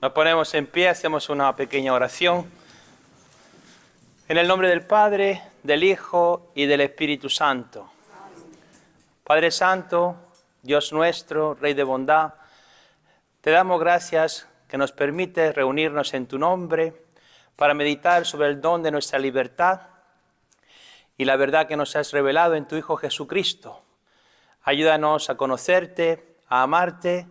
Nos ponemos en pie, hacemos una pequeña oración. En el nombre del Padre, del Hijo y del Espíritu Santo. Padre Santo, Dios nuestro, Rey de bondad, te damos gracias que nos permites reunirnos en tu nombre para meditar sobre el don de nuestra libertad y la verdad que nos has revelado en tu Hijo Jesucristo. Ayúdanos a conocerte, a amarte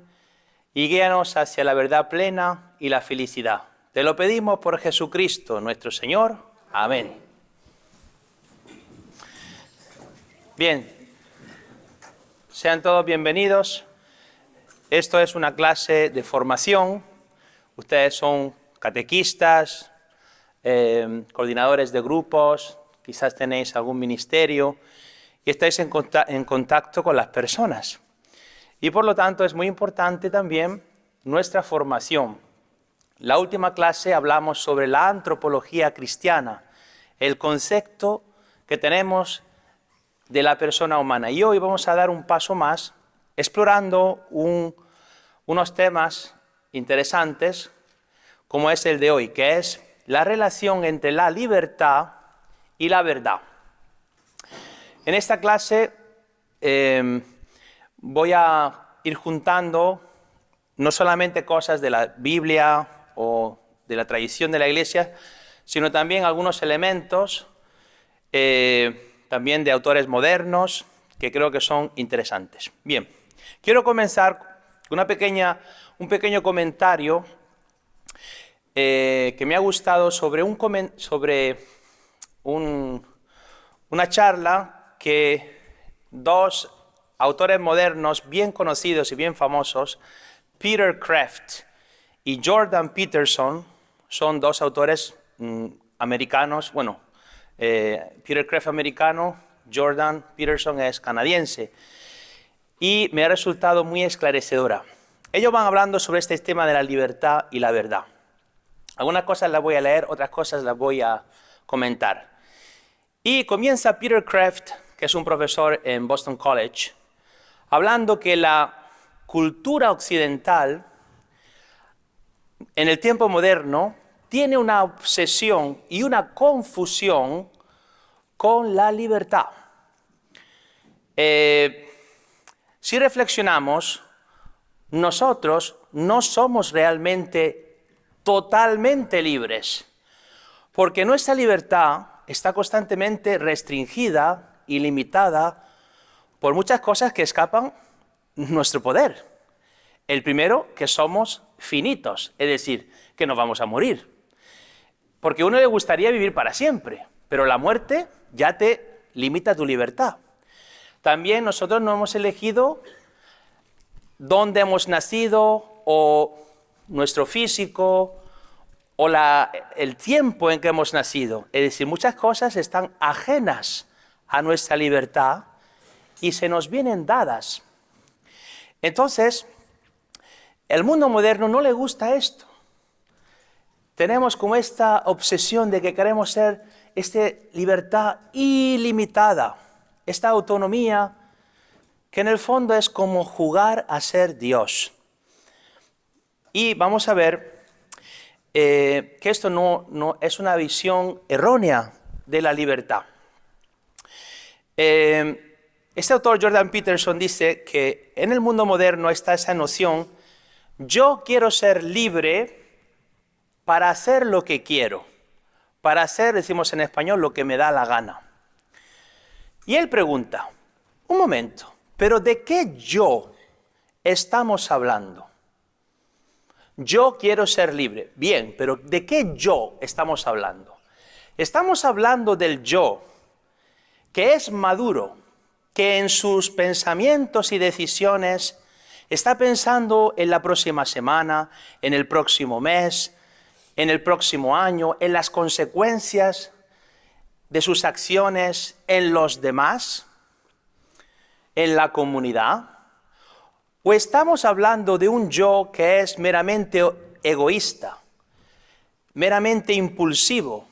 y guíanos hacia la verdad plena y la felicidad. Te lo pedimos por Jesucristo, nuestro Señor. Amén. Bien, sean todos bienvenidos. Esto es una clase de formación. Ustedes son catequistas, coordinadores de grupos, quizás tenéis algún ministerio y estáis en contacto con las personas. Y por lo tanto es muy importante también nuestra formación. La última clase hablamos sobre la antropología cristiana, el concepto que tenemos de la persona humana. Y hoy vamos a dar un paso más explorando unos temas interesantes, como es el de hoy, que es la relación entre la libertad y la verdad. En esta clase voy a ir juntando no solamente cosas de la Biblia o de la tradición de la Iglesia, sino también algunos elementos también de autores modernos que creo que son interesantes. Bien, quiero comenzar con un pequeño comentario que me ha gustado sobre una charla que dos autores modernos bien conocidos y bien famosos, Peter Kreeft y Jordan Peterson, son dos autores americanos. Bueno, Peter Kreeft americano, Jordan Peterson es canadiense, y me ha resultado muy esclarecedora. Ellos van hablando sobre este tema de la libertad y la verdad. Algunas cosas las voy a leer, otras cosas las voy a comentar. Y comienza Peter Kreeft, que es un profesor en Boston College, hablando que la cultura occidental en el tiempo moderno tiene una obsesión y una confusión con la libertad. Si reflexionamos, nosotros no somos realmente totalmente libres, porque nuestra libertad está constantemente restringida y limitada por muchas cosas que escapan nuestro poder. El primero, que somos finitos, es decir, que nos vamos a morir. Porque a uno le gustaría vivir para siempre, pero la muerte ya te limita tu libertad. También nosotros no hemos elegido dónde hemos nacido, o nuestro físico, o el tiempo en que hemos nacido. Es decir, muchas cosas están ajenas a nuestra libertad y se nos vienen dadas. Entonces, el mundo moderno no le gusta esto. Tenemos como esta obsesión de que queremos ser esta libertad ilimitada, esta autonomía, que en el fondo es como jugar a ser Dios. Y vamos a ver que esto no es una visión errónea de la libertad. Este autor, Jordan Peterson, dice que en el mundo moderno está esa noción: yo quiero ser libre para hacer lo que quiero, para hacer, decimos en español, lo que me da la gana. Y él pregunta, un momento, ¿pero de qué yo estamos hablando? Yo quiero ser libre. Bien, pero ¿de qué yo estamos hablando? Estamos hablando del yo que es maduro, que en sus pensamientos y decisiones está pensando en la próxima semana, en el próximo mes, en el próximo año, en las consecuencias de sus acciones en los demás, en la comunidad. ¿O estamos hablando de un yo que es meramente egoísta, meramente impulsivo,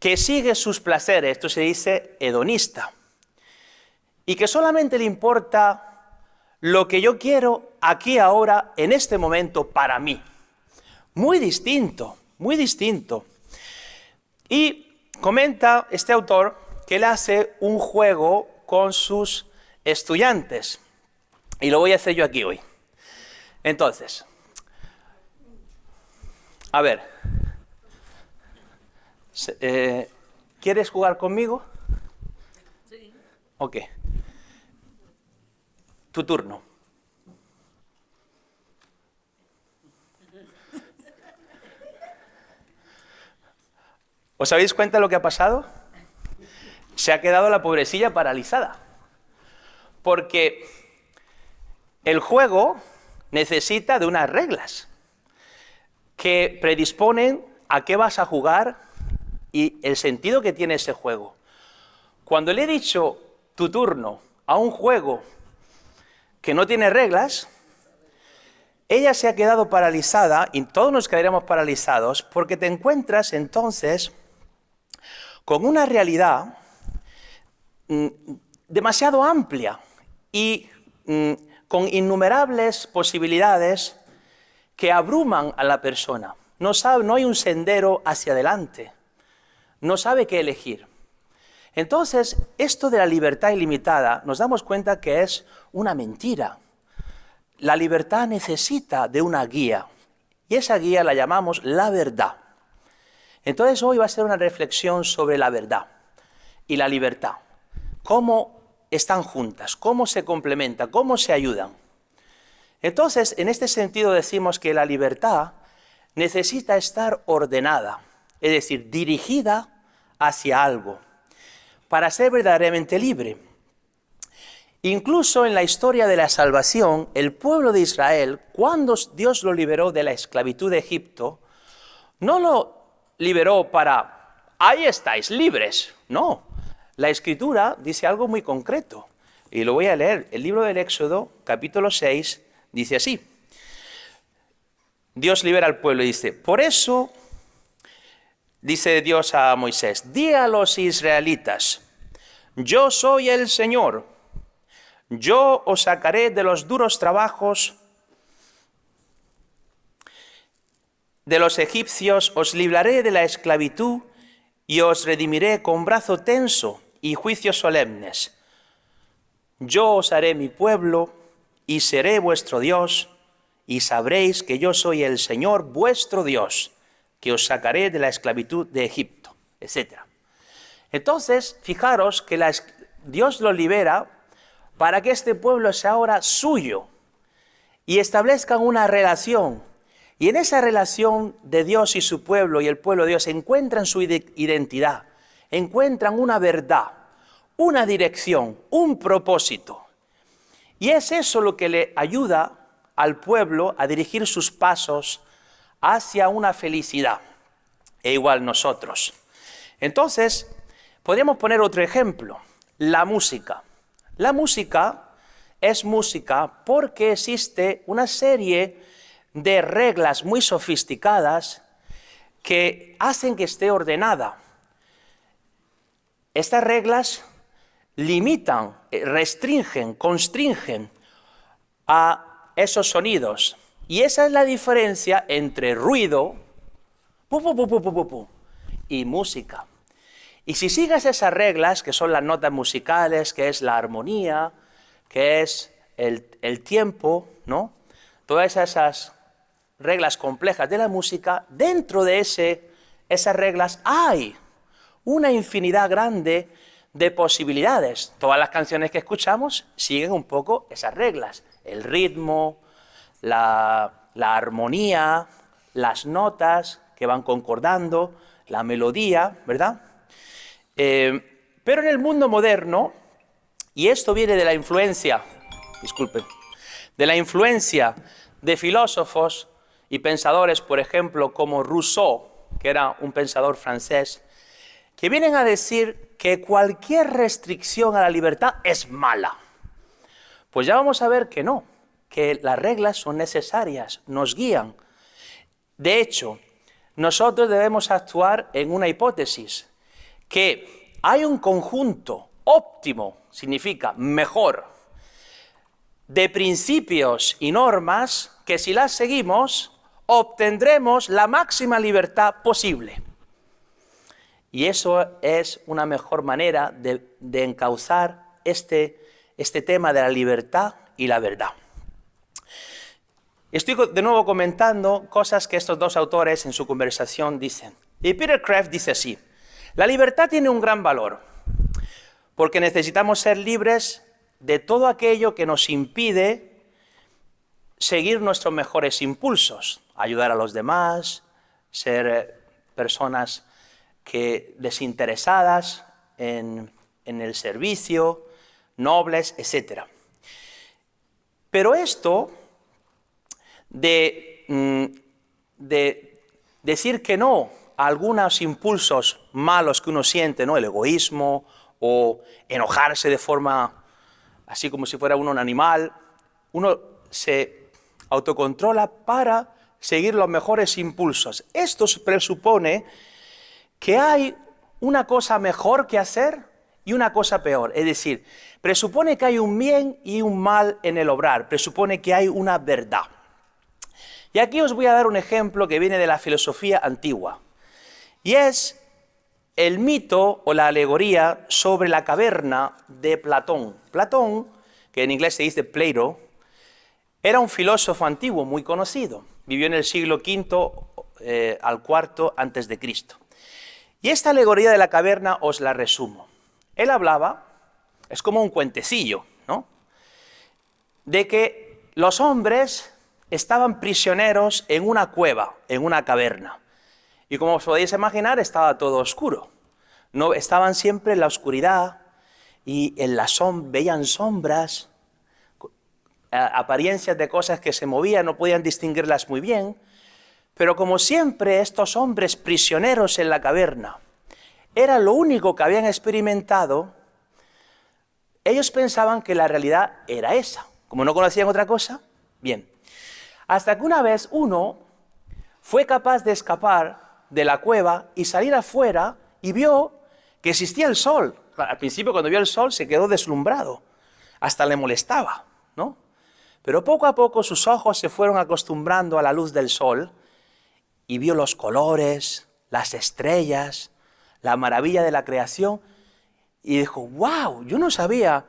que sigue sus placeres? Esto se dice hedonista, y que solamente le importa lo que yo quiero aquí, ahora, en este momento, para mí. Muy distinto, muy distinto. Y comenta este autor que él hace un juego con sus estudiantes. Y lo voy a hacer yo aquí hoy. Entonces, a ver, ¿quieres jugar conmigo? Sí. Ok. Tu turno. ¿Os habéis cuenta de lo que ha pasado? Se ha quedado la pobrecilla paralizada. Porque el juego necesita de unas reglas que predisponen a qué vas a jugar y el sentido que tiene ese juego. Cuando le he dicho tu turno a un juego que no tiene reglas, ella se ha quedado paralizada y todos nos quedaremos paralizados porque te encuentras entonces con una realidad demasiado amplia y con innumerables posibilidades que abruman a la persona. No hay un sendero hacia adelante, no sabe qué elegir. Entonces, esto de la libertad ilimitada nos damos cuenta que es una mentira. La libertad necesita de una guía y esa guía la llamamos la verdad. Entonces hoy va a ser una reflexión sobre la verdad y la libertad. Cómo están juntas, cómo se complementan, cómo se ayudan. Entonces, en este sentido decimos que la libertad necesita estar ordenada, es decir, dirigida hacia algo, para ser verdaderamente libre. Incluso en la historia de la salvación, el pueblo de Israel, cuando Dios lo liberó de la esclavitud de Egipto, no lo liberó para, ahí estáis, libres. No, la Escritura dice algo muy concreto. Y lo voy a leer. El libro del Éxodo, capítulo 6, dice así. Dios libera al pueblo y dice, por eso, dice Dios a Moisés, di a los israelitas, yo soy el Señor, yo os sacaré de los duros trabajos de los egipcios, os libraré de la esclavitud y os redimiré con brazo tenso y juicios solemnes. Yo os haré mi pueblo y seré vuestro Dios, y sabréis que yo soy el Señor vuestro Dios, que os sacaré de la esclavitud de Egipto, etc. Entonces, fijaros que Dios lo libera para que este pueblo sea ahora suyo y establezcan una relación. Y en esa relación de Dios y su pueblo y el pueblo de Dios encuentran su identidad, encuentran una verdad, una dirección, un propósito. Y es eso lo que le ayuda al pueblo a dirigir sus pasos hacia una felicidad, e igual nosotros. Entonces, podríamos poner otro ejemplo, la música. La música es música porque existe una serie de reglas muy sofisticadas que hacen que esté ordenada. Estas reglas limitan, restringen, constringen a esos sonidos. Y esa es la diferencia entre ruido y música. Y si sigues esas reglas, que son las notas musicales, que es la armonía, que es el tiempo, ¿no? Todas esas reglas complejas de la música, dentro de esas reglas hay una infinidad grande de posibilidades. Todas las canciones que escuchamos siguen un poco esas reglas. El ritmo, la armonía, las notas que van concordando, la melodía, ¿verdad? Pero en el mundo moderno, y esto viene de la influencia, de la influencia de filósofos y pensadores, por ejemplo, como Rousseau, que era un pensador francés, que vienen a decir que cualquier restricción a la libertad es mala. Pues ya vamos a ver que no, que las reglas son necesarias, nos guían. De hecho, nosotros debemos actuar en una hipótesis, que hay un conjunto óptimo, significa mejor, de principios y normas que si las seguimos, obtendremos la máxima libertad posible. Y eso es una mejor manera de encauzar este tema de la libertad y la verdad. Estoy de nuevo comentando cosas que estos dos autores en su conversación dicen. Y Peter Kreeft dice así: la libertad tiene un gran valor, porque necesitamos ser libres de todo aquello que nos impide seguir nuestros mejores impulsos, ayudar a los demás, ser personas desinteresadas en el servicio, nobles, etc. Pero esto de decir que no a algunos impulsos malos que uno siente, ¿no? El egoísmo o enojarse de forma así como si fuera uno un animal, uno se autocontrola para seguir los mejores impulsos. Esto presupone que hay una cosa mejor que hacer y una cosa peor. Es decir, presupone que hay un bien y un mal en el obrar, presupone que hay una verdad. Y aquí os voy a dar un ejemplo que viene de la filosofía antigua, y es el mito o la alegoría sobre la caverna de Platón. Platón, que en inglés se dice Plato, era un filósofo antiguo muy conocido. Vivió en el siglo V al IV antes de Cristo. Y esta alegoría de la caverna os la resumo. Él hablaba, es como un cuentecillo, ¿no?, de que los hombres estaban prisioneros en una cueva, en una caverna. Y como os podéis imaginar, estaba todo oscuro. No, estaban siempre en la oscuridad y en veían sombras, apariencias de cosas que se movían, no podían distinguirlas muy bien. Pero como siempre, estos hombres prisioneros en la caverna era lo único que habían experimentado, ellos pensaban que la realidad era esa. Como no conocían otra cosa, bien. Hasta que una vez uno fue capaz de escapar de la cueva y salir afuera y vio que existía el sol. Al principio, cuando vio el sol, se quedó deslumbrado, hasta le molestaba, ¿no? Pero poco a poco sus ojos se fueron acostumbrando a la luz del sol y vio los colores, las estrellas, la maravilla de la creación, y dijo: ¡wow! Yo no sabía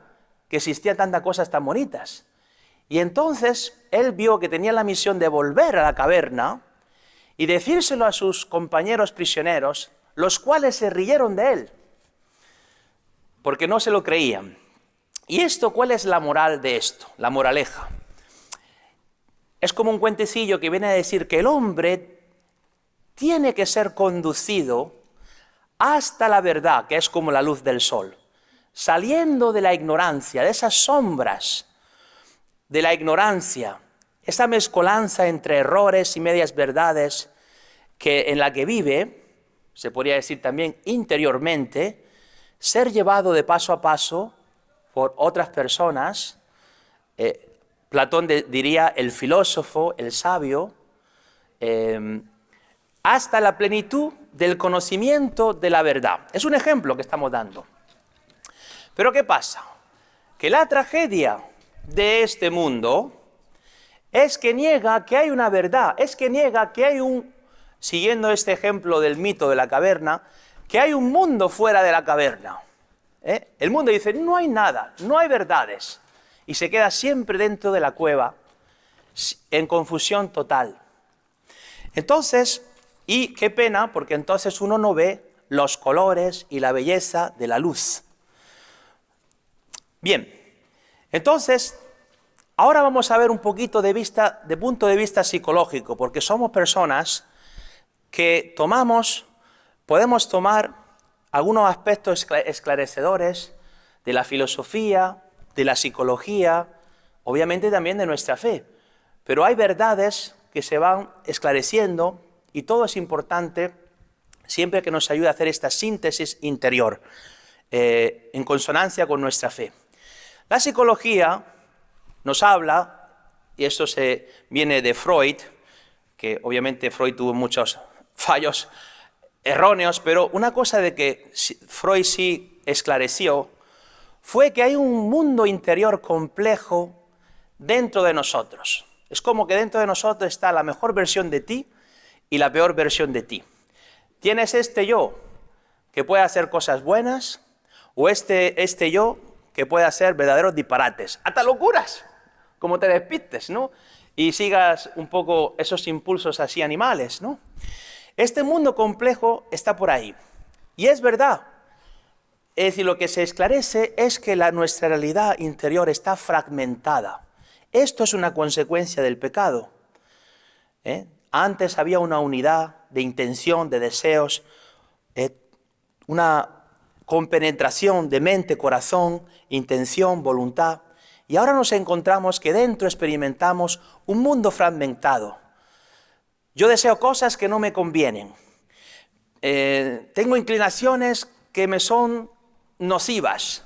que existían tantas cosas tan bonitas. Y entonces él vio que tenía la misión de volver a la caverna y decírselo a sus compañeros prisioneros, los cuales se rieron de él, porque no se lo creían. ¿Y esto cuál es la moral de esto? La moraleja. Es como un cuentecillo que viene a decir que el hombre tiene que ser conducido hasta la verdad, que es como la luz del sol, saliendo de la ignorancia, de esas sombras de la ignorancia, esa mezcolanza entre errores y medias verdades en la que vive, se podría decir también interiormente, ser llevado de paso a paso por otras personas. Platón diría el filósofo, el sabio, hasta la plenitud del conocimiento de la verdad. Es un ejemplo que estamos dando. Pero ¿qué pasa? Que la tragedia de este mundo es que niega que hay una verdad, es que niega que hay siguiendo este ejemplo del mito de la caverna, que hay un mundo fuera de la caverna. El mundo dice: no hay nada, no hay verdades, y se queda siempre dentro de la cueva, en confusión total. Entonces, y qué pena, porque entonces uno no ve los colores y la belleza de la luz. Bien, entonces, ahora vamos a ver un poquito de punto de vista psicológico, porque somos personas que podemos tomar algunos aspectos esclarecedores de la filosofía, de la psicología, obviamente también de nuestra fe. Pero hay verdades que se van esclareciendo y todo es importante siempre que nos ayude a hacer esta síntesis interior en consonancia con nuestra fe. La psicología nos habla, y esto viene de Freud, que obviamente Freud tuvo muchos fallos erróneos, pero una cosa de que Freud sí esclareció fue que hay un mundo interior complejo dentro de nosotros. Es como que dentro de nosotros está la mejor versión de ti y la peor versión de ti. Tienes este yo que puede hacer cosas buenas o este yo que puede hacer verdaderos disparates, hasta locuras, como te despistes, ¿no? Y sigas un poco esos impulsos así animales, ¿no? Este mundo complejo está por ahí. Y es verdad. Es decir, lo que se esclarece es que nuestra realidad interior está fragmentada. Esto es una consecuencia del pecado. Antes había una unidad de intención, de deseos, una compenetración de mente, corazón, intención, voluntad. Y ahora nos encontramos que dentro experimentamos un mundo fragmentado. Yo deseo cosas que no me convienen. Tengo inclinaciones que me son nocivas.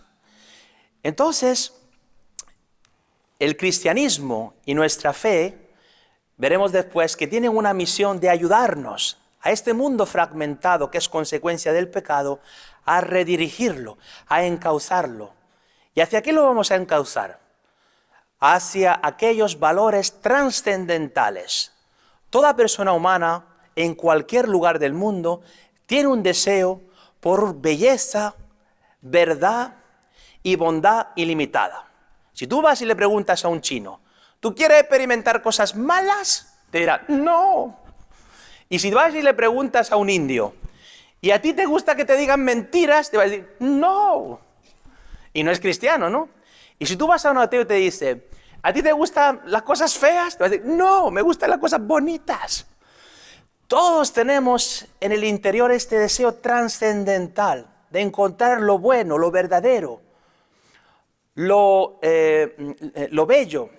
Entonces, el cristianismo y nuestra fe, veremos después que tienen una misión de ayudarnos a este mundo fragmentado que es consecuencia del pecado, a redirigirlo, a encauzarlo. ¿Y hacia qué lo vamos a encauzar? Hacia aquellos valores trascendentales. Toda persona humana, en cualquier lugar del mundo, tiene un deseo por belleza, verdad y bondad ilimitada. Si tú vas y le preguntas a un chino, ¿tú quieres experimentar cosas malas? Te dirá, no. Y si vas y le preguntas a un indio, ¿y a ti te gusta que te digan mentiras? Te va a decir, no. Y no es cristiano, ¿no? Y si tú vas a un ateo y te dice, ¿a ti te gustan las cosas feas? Te va a decir, no, me gustan las cosas bonitas. Todos tenemos en el interior este deseo trascendental de encontrar lo bueno, lo verdadero, lo bello.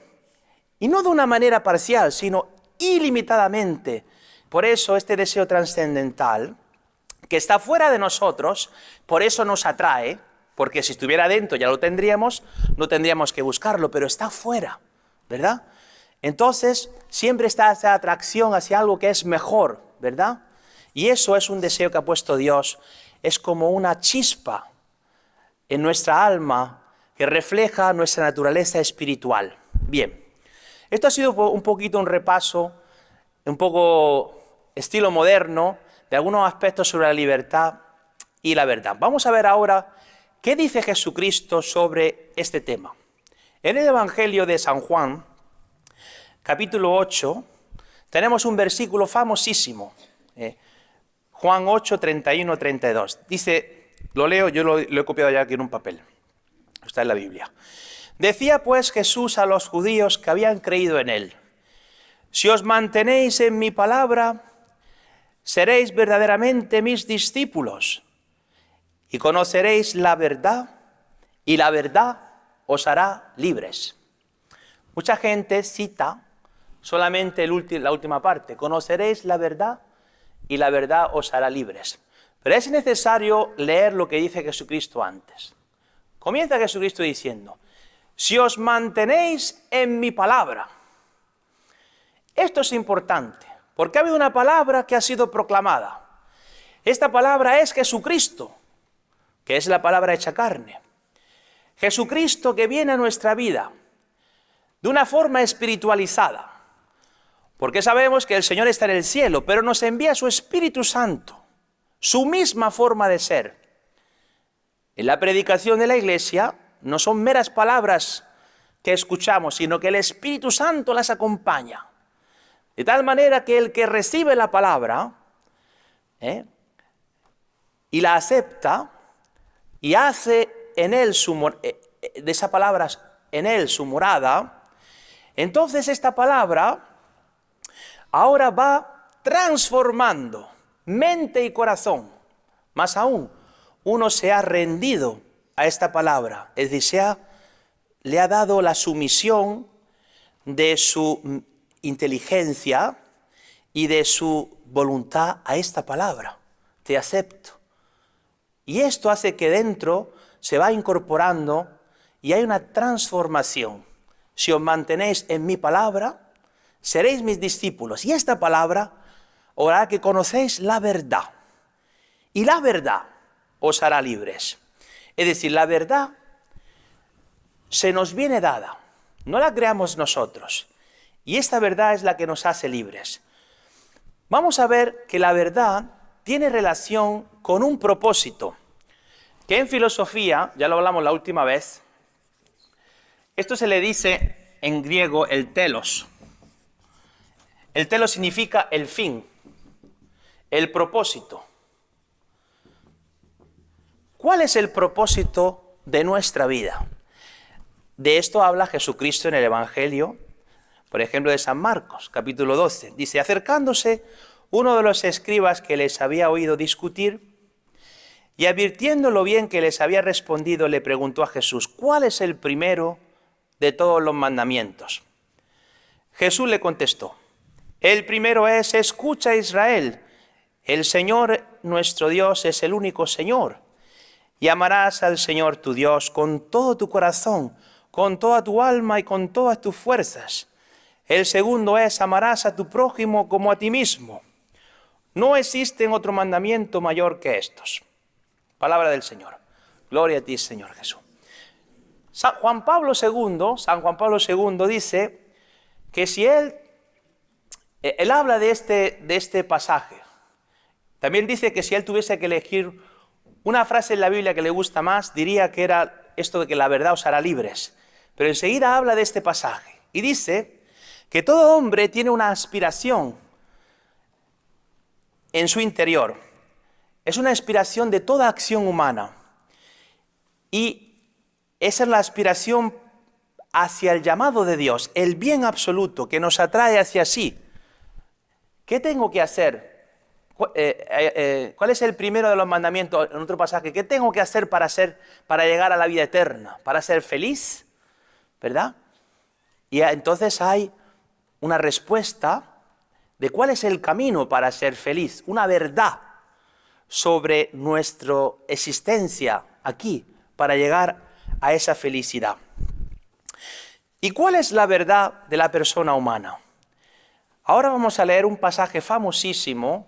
Y no de una manera parcial, sino ilimitadamente. Por eso este deseo trascendental, que está fuera de nosotros, por eso nos atrae, porque si estuviera dentro ya lo tendríamos, no tendríamos que buscarlo, pero está fuera, ¿verdad? Entonces, siempre está esa atracción hacia algo que es mejor, ¿verdad? Y eso es un deseo que ha puesto Dios, es como una chispa en nuestra alma que refleja nuestra naturaleza espiritual. Bien, esto ha sido un poquito un repaso, un poco estilo moderno, de algunos aspectos sobre la libertad y la verdad. Vamos a ver ahora qué dice Jesucristo sobre este tema. En el Evangelio de San Juan, capítulo 8, tenemos un versículo famosísimo, Juan 8, 31, 32. Dice, lo leo, yo lo he copiado ya aquí en un papel, está en la Biblia. Decía pues Jesús a los judíos que habían creído en él, si os mantenéis en mi palabra, seréis verdaderamente mis discípulos y conoceréis la verdad y la verdad os hará libres. Mucha gente cita solamente la última parte, conoceréis la verdad y la verdad os hará libres. Pero es necesario leer lo que dice Jesucristo antes. Comienza Jesucristo diciendo, si os mantenéis en mi palabra. Esto es importante, porque ha habido una palabra que ha sido proclamada. Esta palabra es Jesucristo, que es la palabra hecha carne. Jesucristo que viene a nuestra vida de una forma espiritualizada, porque sabemos que el Señor está en el cielo, pero nos envía su Espíritu Santo, su misma forma de ser. En la predicación de la Iglesia no son meras palabras que escuchamos, sino que el Espíritu Santo las acompaña. De tal manera que el que recibe la palabra y la acepta y hace en él de esa palabra en él su morada, entonces esta palabra ahora va transformando mente y corazón. Más aún, uno se ha rendido a esta palabra, es decir, le ha dado la sumisión de su inteligencia y de su voluntad a esta palabra. Te acepto. Y esto hace que dentro se va incorporando y hay una transformación. Si os mantenéis en mi palabra, seréis mis discípulos. Y esta palabra hará que conocéis la verdad. Y la verdad os hará libres. Es decir, la verdad se nos viene dada. No la creamos nosotros. Y esta verdad es la que nos hace libres. Vamos a ver que la verdad tiene relación con un propósito, que en filosofía, ya lo hablamos la última vez, esto se le dice en griego el telos. El telos significa el fin, el propósito. ¿Cuál es el propósito de nuestra vida? De esto habla Jesucristo en el Evangelio, por ejemplo, de San Marcos, capítulo 12. Dice, acercándose uno de los escribas que les había oído discutir, y advirtiendo lo bien que les había respondido, le preguntó a Jesús, ¿cuál es el primero de todos los mandamientos? Jesús le contestó, el primero es, escucha Israel, el Señor nuestro Dios es el único Señor, y amarás al Señor tu Dios con todo tu corazón, con toda tu alma y con todas tus fuerzas. El segundo es, amarás a tu prójimo como a ti mismo. No existe otro mandamiento mayor que estos. Palabra del Señor. Gloria a ti, Señor Jesús. San Juan Pablo II dice que si él habla de este pasaje, también dice que si él tuviese que elegir una frase en la Biblia que le gusta más, diría que era esto de que la verdad os hará libres. Pero enseguida habla de este pasaje y dice que todo hombre tiene una aspiración en su interior. Es una aspiración de toda acción humana. Y esa es la aspiración hacia el llamado de Dios, el bien absoluto que nos atrae hacia sí. ¿Qué tengo que hacer? ¿Cuál es el primero de los mandamientos en otro pasaje? ¿Qué tengo que hacer para llegar a la vida eterna? ¿Para ser feliz? ¿Verdad? Y entonces hay una respuesta de cuál es el camino para ser feliz, una verdad sobre nuestra existencia aquí para llegar a esa felicidad. ¿Y cuál es la verdad de la persona humana? Ahora vamos a leer un pasaje famosísimo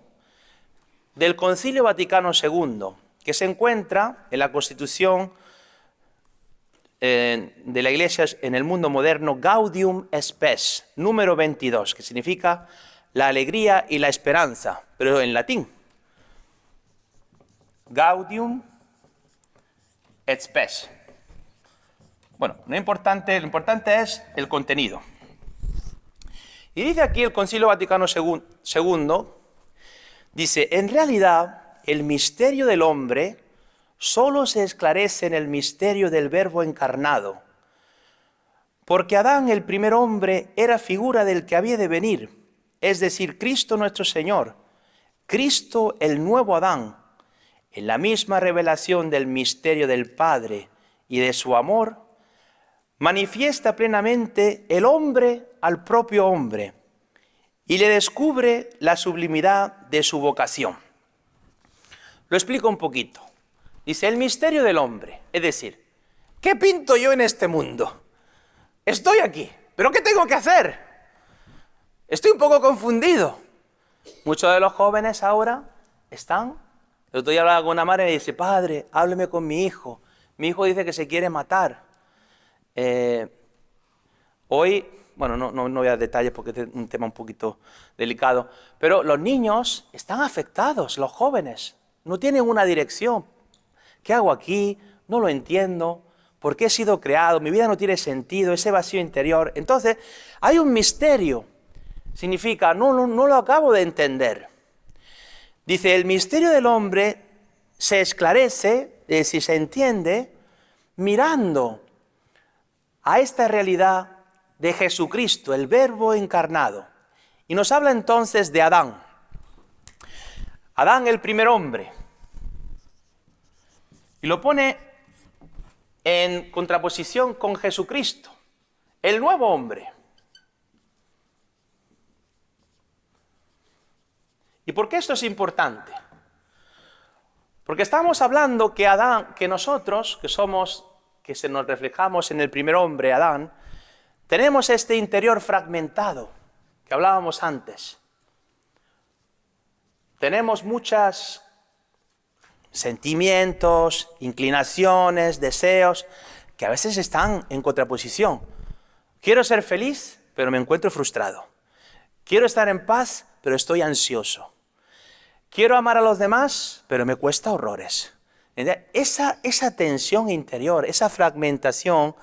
del Concilio Vaticano II, que se encuentra en la Constitución de la Iglesia en el mundo moderno, Gaudium et Spes, número 22, que significa la alegría y la esperanza, pero en latín. Gaudium et Spes. Bueno, lo importante es el contenido. Y dice aquí el Concilio Vaticano II, dice, en realidad el misterio del hombre solo se esclarece en el misterio del Verbo encarnado, porque Adán, el primer hombre, era figura del que había de venir, es decir, Cristo nuestro Señor, Cristo el nuevo Adán, en la misma revelación del misterio del Padre y de su amor, manifiesta plenamente el hombre al propio hombre y le descubre la sublimidad de su vocación. Lo explico un poquito. Dice, el misterio del hombre, es decir, ¿qué pinto yo en este mundo? Estoy aquí, ¿pero qué tengo que hacer? Estoy un poco confundido. Muchos de los jóvenes ahora están. El otro día hablaba con una madre y me dice, padre, hábleme con mi hijo. Mi hijo dice que se quiere matar. Hoy, bueno, no voy a dar detalles porque es un tema un poquito delicado, pero los niños están afectados, los jóvenes, no tienen una dirección. ¿Qué hago aquí? No lo entiendo. ¿Por qué he sido creado? Mi vida no tiene sentido, ese vacío interior. Entonces, hay un misterio. Significa, no lo acabo de entender. Dice, el misterio del hombre se esclarece, si se entiende, mirando a esta realidad de Jesucristo, el Verbo encarnado. Y nos habla entonces de Adán. Adán, el primer hombre. Y lo pone en contraposición con Jesucristo, el nuevo hombre. ¿Y por qué esto es importante? Porque estamos hablando que Adán, que nosotros, que se nos reflejamos en el primer hombre, Adán, tenemos este interior fragmentado, que hablábamos antes. Tenemos muchos sentimientos, inclinaciones, deseos, que a veces están en contraposición. Quiero ser feliz, pero me encuentro frustrado. Quiero estar en paz, pero estoy ansioso. Quiero amar a los demás, pero me cuesta horrores. Esa tensión interior, esa fragmentación,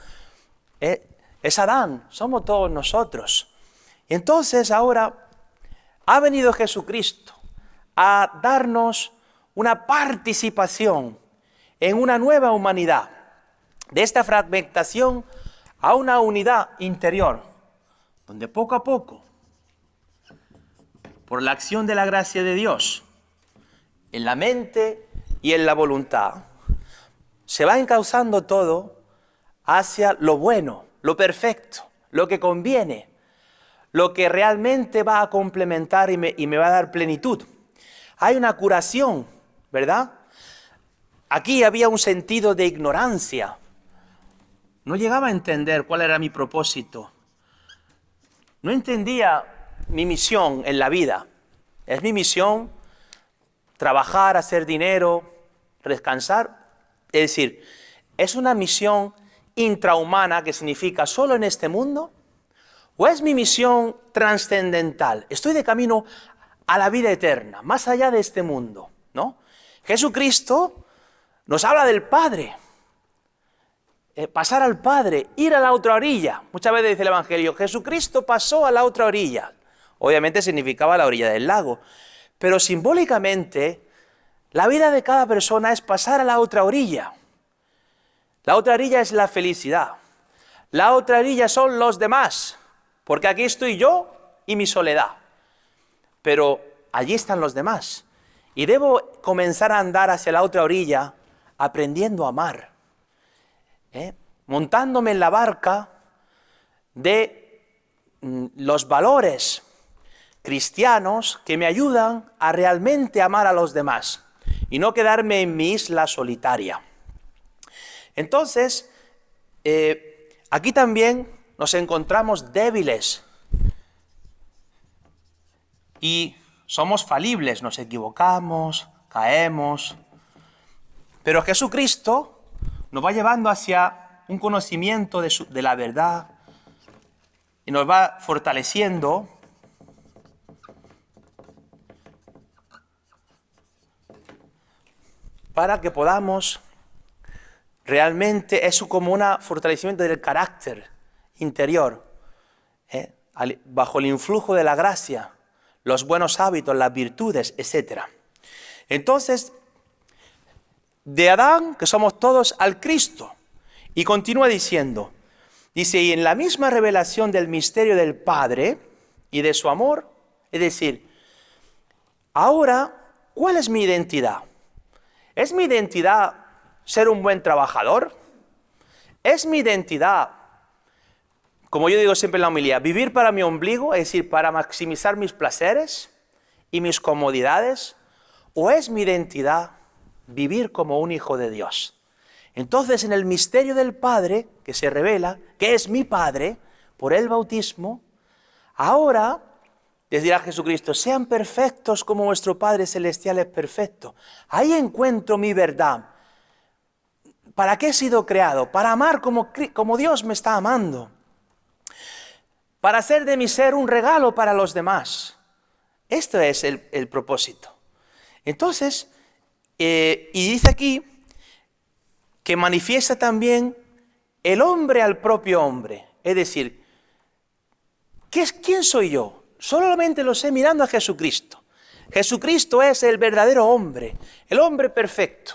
es Adán, somos todos nosotros. Entonces ahora ha venido Jesucristo a darnos una participación en una nueva humanidad, de esta fragmentación a una unidad interior, donde poco a poco, por la acción de la gracia de Dios, en la mente y en la voluntad, se va encauzando todo hacia lo bueno, lo perfecto, lo que conviene, lo que realmente va a complementar y me va a dar plenitud. Hay una curación, ¿verdad? Aquí había un sentido de ignorancia. No llegaba a entender cuál era mi propósito. No entendía mi misión en la vida. ¿Es mi misión trabajar, hacer dinero, descansar? Es decir, ¿es una misión intrahumana que significa solo en este mundo? ¿O es mi misión trascendental? Estoy de camino a la vida eterna, más allá de este mundo, ¿no? Jesucristo nos habla del Padre. Pasar al Padre, ir a la otra orilla. Muchas veces dice el Evangelio, Jesucristo pasó a la otra orilla. Obviamente significaba la orilla del lago. Pero simbólicamente, la vida de cada persona es pasar a la otra orilla. La otra orilla es la felicidad. La otra orilla son los demás. Porque aquí estoy yo y mi soledad. Pero allí están los demás. Y debo comenzar a andar hacia la otra orilla aprendiendo a amar. Montándome en la barca de los valores cristianos que me ayudan a realmente amar a los demás y no quedarme en mi isla solitaria. Entonces, aquí también nos encontramos débiles y somos falibles, nos equivocamos, caemos, pero Jesucristo nos va llevando hacia un conocimiento de la verdad y nos va fortaleciendo para que podamos realmente, es como un fortalecimiento del carácter interior, bajo el influjo de la gracia, los buenos hábitos, las virtudes, etc. Entonces, de Adán, que somos todos, al Cristo. Y continúa diciendo, dice, y en la misma revelación del misterio del Padre y de su amor, es decir, ahora, ¿cuál es mi identidad? ¿Es mi identidad ser un buen trabajador? ¿Es mi identidad, como yo digo siempre en la homilía, vivir para mi ombligo, es decir, para maximizar mis placeres y mis comodidades? ¿O es mi identidad vivir como un hijo de Dios? Entonces, en el misterio del Padre, que se revela, que es mi Padre, por el bautismo, ahora, les dirá Jesucristo, sean perfectos como vuestro Padre Celestial es perfecto. Ahí encuentro mi verdad. ¿Para qué he sido creado? Para amar como Dios me está amando. Para hacer de mi ser un regalo para los demás. Esto es el propósito. Entonces, y dice aquí que manifiesta también el hombre al propio hombre. Es decir, ¿quién soy yo? Solamente lo sé mirando a Jesucristo. Jesucristo es el verdadero hombre, el hombre perfecto.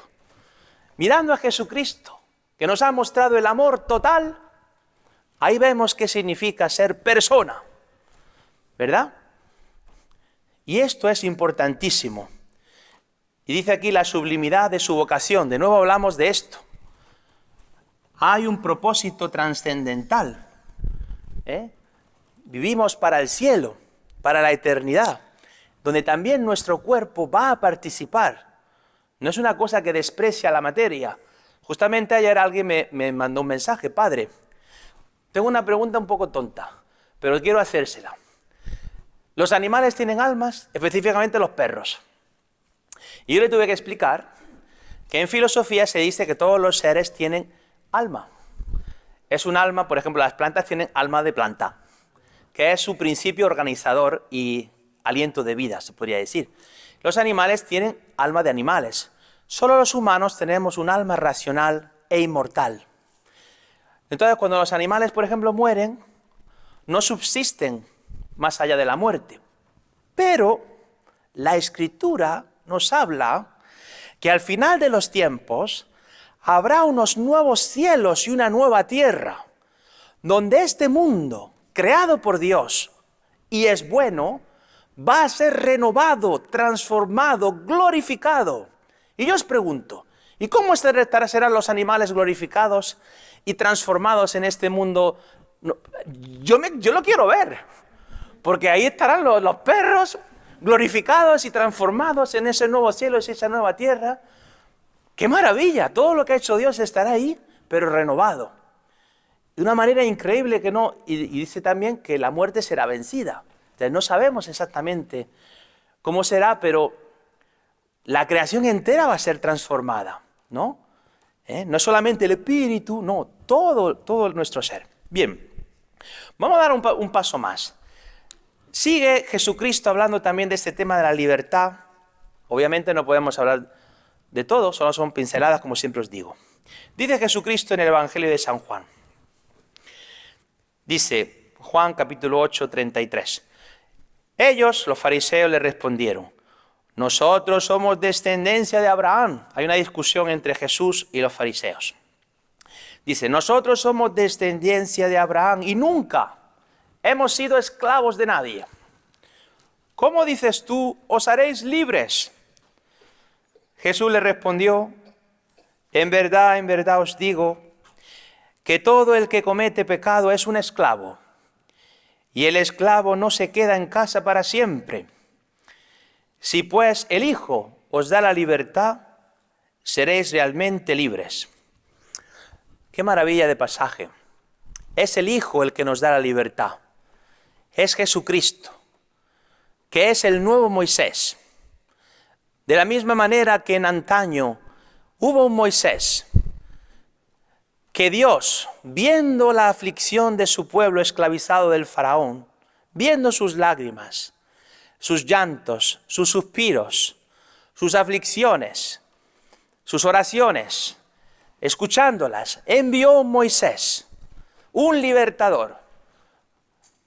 Mirando a Jesucristo, que nos ha mostrado el amor total, ahí vemos qué significa ser persona, ¿verdad? Y esto es importantísimo. Y dice aquí la sublimidad de su vocación. De nuevo hablamos de esto. Hay un propósito trascendental. Vivimos para el cielo, para la eternidad, donde también nuestro cuerpo va a participar. No es una cosa que desprecia la materia. Justamente ayer alguien me mandó un mensaje, padre, tengo una pregunta un poco tonta, pero quiero hacérsela. ¿Los animales tienen almas? Específicamente los perros. Y yo le tuve que explicar que en filosofía se dice que todos los seres tienen alma. Es un alma, por ejemplo, las plantas tienen alma de planta, que es su principio organizador y aliento de vida, se podría decir. Los animales tienen alma de animales. Solo los humanos tenemos un alma racional e inmortal. Entonces, cuando los animales, por ejemplo, mueren, no subsisten más allá de la muerte. Pero la Escritura nos habla que al final de los tiempos habrá unos nuevos cielos y una nueva tierra, donde este mundo, creado por Dios y es bueno, va a ser renovado, transformado, glorificado. Y yo os pregunto, ¿y cómo serán los animales glorificados y transformados en este mundo? Yo lo quiero ver, porque ahí estarán los perros glorificados y transformados en ese nuevo cielo y esa nueva tierra. ¡Qué maravilla! Todo lo que ha hecho Dios estará ahí, pero renovado. De una manera increíble que no... Y dice también que la muerte será vencida. Entonces no sabemos exactamente cómo será, pero la creación entera va a ser transformada, ¿no? No solamente el espíritu, no, todo nuestro ser. Bien, vamos a dar un paso más. Sigue Jesucristo hablando también de este tema de la libertad. Obviamente no podemos hablar de todo, solo son pinceladas, como siempre os digo. Dice Jesucristo en el Evangelio de San Juan. Dice Juan capítulo 8, 33. Ellos, los fariseos, le respondieron: nosotros somos descendencia de Abraham. Hay una discusión entre Jesús y los fariseos. Dice, nosotros somos descendencia de Abraham y nunca hemos sido esclavos de nadie. ¿Cómo dices tú, os haréis libres? Jesús le respondió, en verdad os digo, que todo el que comete pecado es un esclavo, y el esclavo no se queda en casa para siempre. Si pues el Hijo os da la libertad, seréis realmente libres. Qué maravilla de pasaje. Es el Hijo el que nos da la libertad. Es Jesucristo, que es el nuevo Moisés. De la misma manera que en antaño hubo un Moisés, que Dios, viendo la aflicción de su pueblo esclavizado del faraón, viendo sus lágrimas, sus llantos, sus suspiros, sus aflicciones, sus oraciones, escuchándolas, envió un Moisés, un libertador,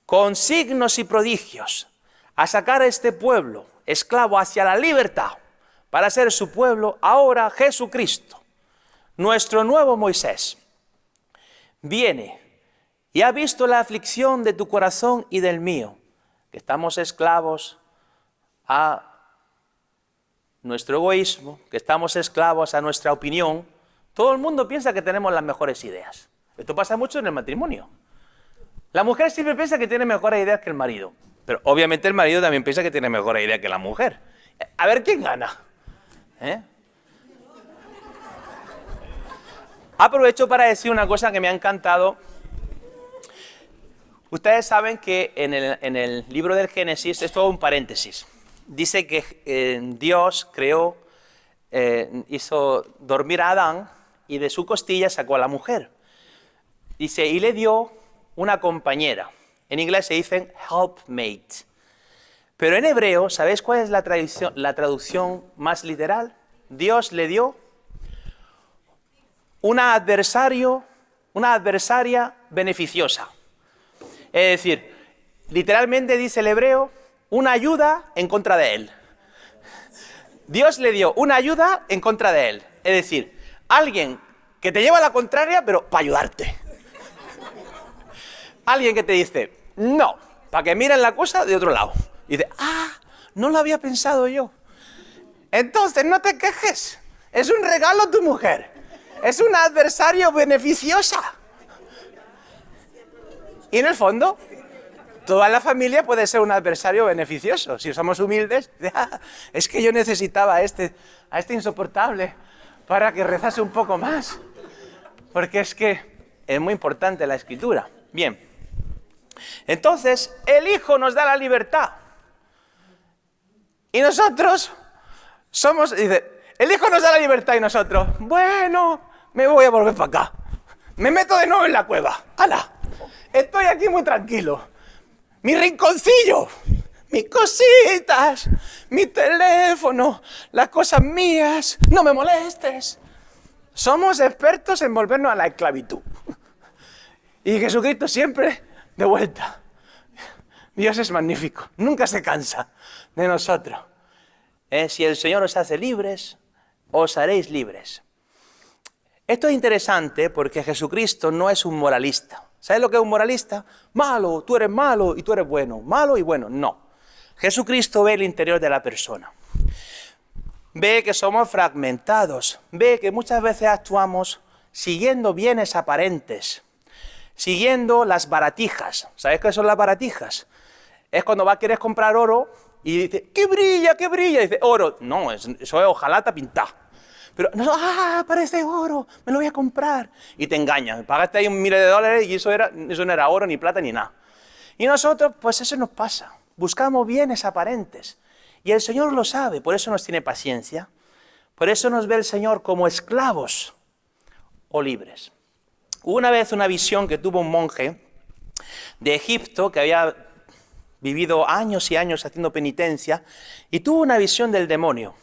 con signos y prodigios, a sacar a este pueblo esclavo hacia la libertad, para ser su pueblo ahora Jesucristo, nuestro nuevo Moisés. Viene y ha visto la aflicción de tu corazón y del mío, que estamos esclavos a nuestro egoísmo, que estamos esclavos a nuestra opinión. Todo el mundo piensa que tenemos las mejores ideas. Esto pasa mucho en el matrimonio. La mujer siempre piensa que tiene mejores ideas que el marido, pero obviamente el marido también piensa que tiene mejores ideas que la mujer. A ver quién gana. Aprovecho para decir una cosa que me ha encantado. Ustedes saben que en el libro del Génesis, es todo un paréntesis, dice que Dios creó, hizo dormir a Adán y de su costilla sacó a la mujer. Dice, y le dio una compañera. En inglés se dice helpmate. Pero en hebreo, ¿sabéis cuál es la traducción más literal? Dios le dio una adversaria beneficiosa. Es decir, literalmente dice el hebreo, una ayuda en contra de él. Dios le dio una ayuda en contra de él. Es decir, alguien que te lleva a la contraria, pero para ayudarte. Alguien que te dice, no, para que miren la cosa de otro lado. Y dice, no lo había pensado yo. Entonces no te quejes, es un regalo tu mujer. Es un adversario beneficiosa. Y en el fondo, toda la familia puede ser un adversario beneficioso. Si somos humildes, es que yo necesitaba a este insoportable para que rezase un poco más. Porque es que es muy importante la Escritura. Bien. Entonces, el Hijo nos da la libertad. Y nosotros somos... Dice, el Hijo nos da la libertad y nosotros, bueno, me voy a volver para acá. Me meto de nuevo en la cueva. ¡Hala! Estoy aquí muy tranquilo. mi rinconcillo, mis cositas, mi teléfono, las cosas mías, no me molestes. Somos expertos en volvernos a la esclavitud. Y Jesucristo siempre de vuelta. Dios es magnífico, nunca se cansa de nosotros. Si el Señor os hace libres, os haréis libres. Esto es interesante porque Jesucristo no es un moralista. ¿Sabes lo que es un moralista? Malo, tú eres malo y tú eres bueno. Malo y bueno. No. Jesucristo ve el interior de la persona. Ve que somos fragmentados. Ve que muchas veces actuamos siguiendo bienes aparentes. Siguiendo las baratijas. ¿Sabes qué son las baratijas? Es cuando quieres comprar oro y dices, ¡qué brilla, qué brilla! Y dice, oro. No, eso es hojalata pintada. Pero, no, parece oro, me lo voy a comprar. Y te engañan, pagaste ahí $1.000 y eso no era oro, ni plata, ni nada. Y nosotros, pues eso nos pasa. Buscamos bienes aparentes. Y el Señor lo sabe, por eso nos tiene paciencia. Por eso nos ve el Señor como esclavos o libres. Hubo una vez una visión que tuvo un monje de Egipto que había vivido años y años haciendo penitencia y tuvo una visión del demonio.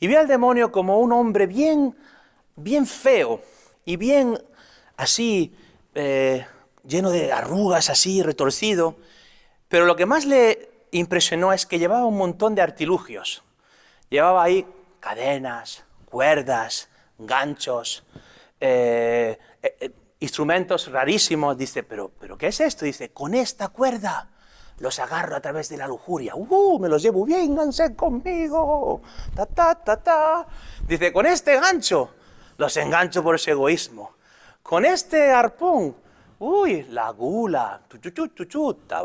Y vio al demonio como un hombre bien feo y bien así, lleno de arrugas, así, retorcido. Pero lo que más le impresionó es que llevaba un montón de artilugios. Llevaba ahí cadenas, cuerdas, ganchos, instrumentos rarísimos. Dice, ¿pero qué es esto? Dice, con esta cuerda los agarro a través de la lujuria. Me los llevo, vénganse conmigo. Dice, con este gancho los engancho por ese egoísmo. Con este arpón, la gula,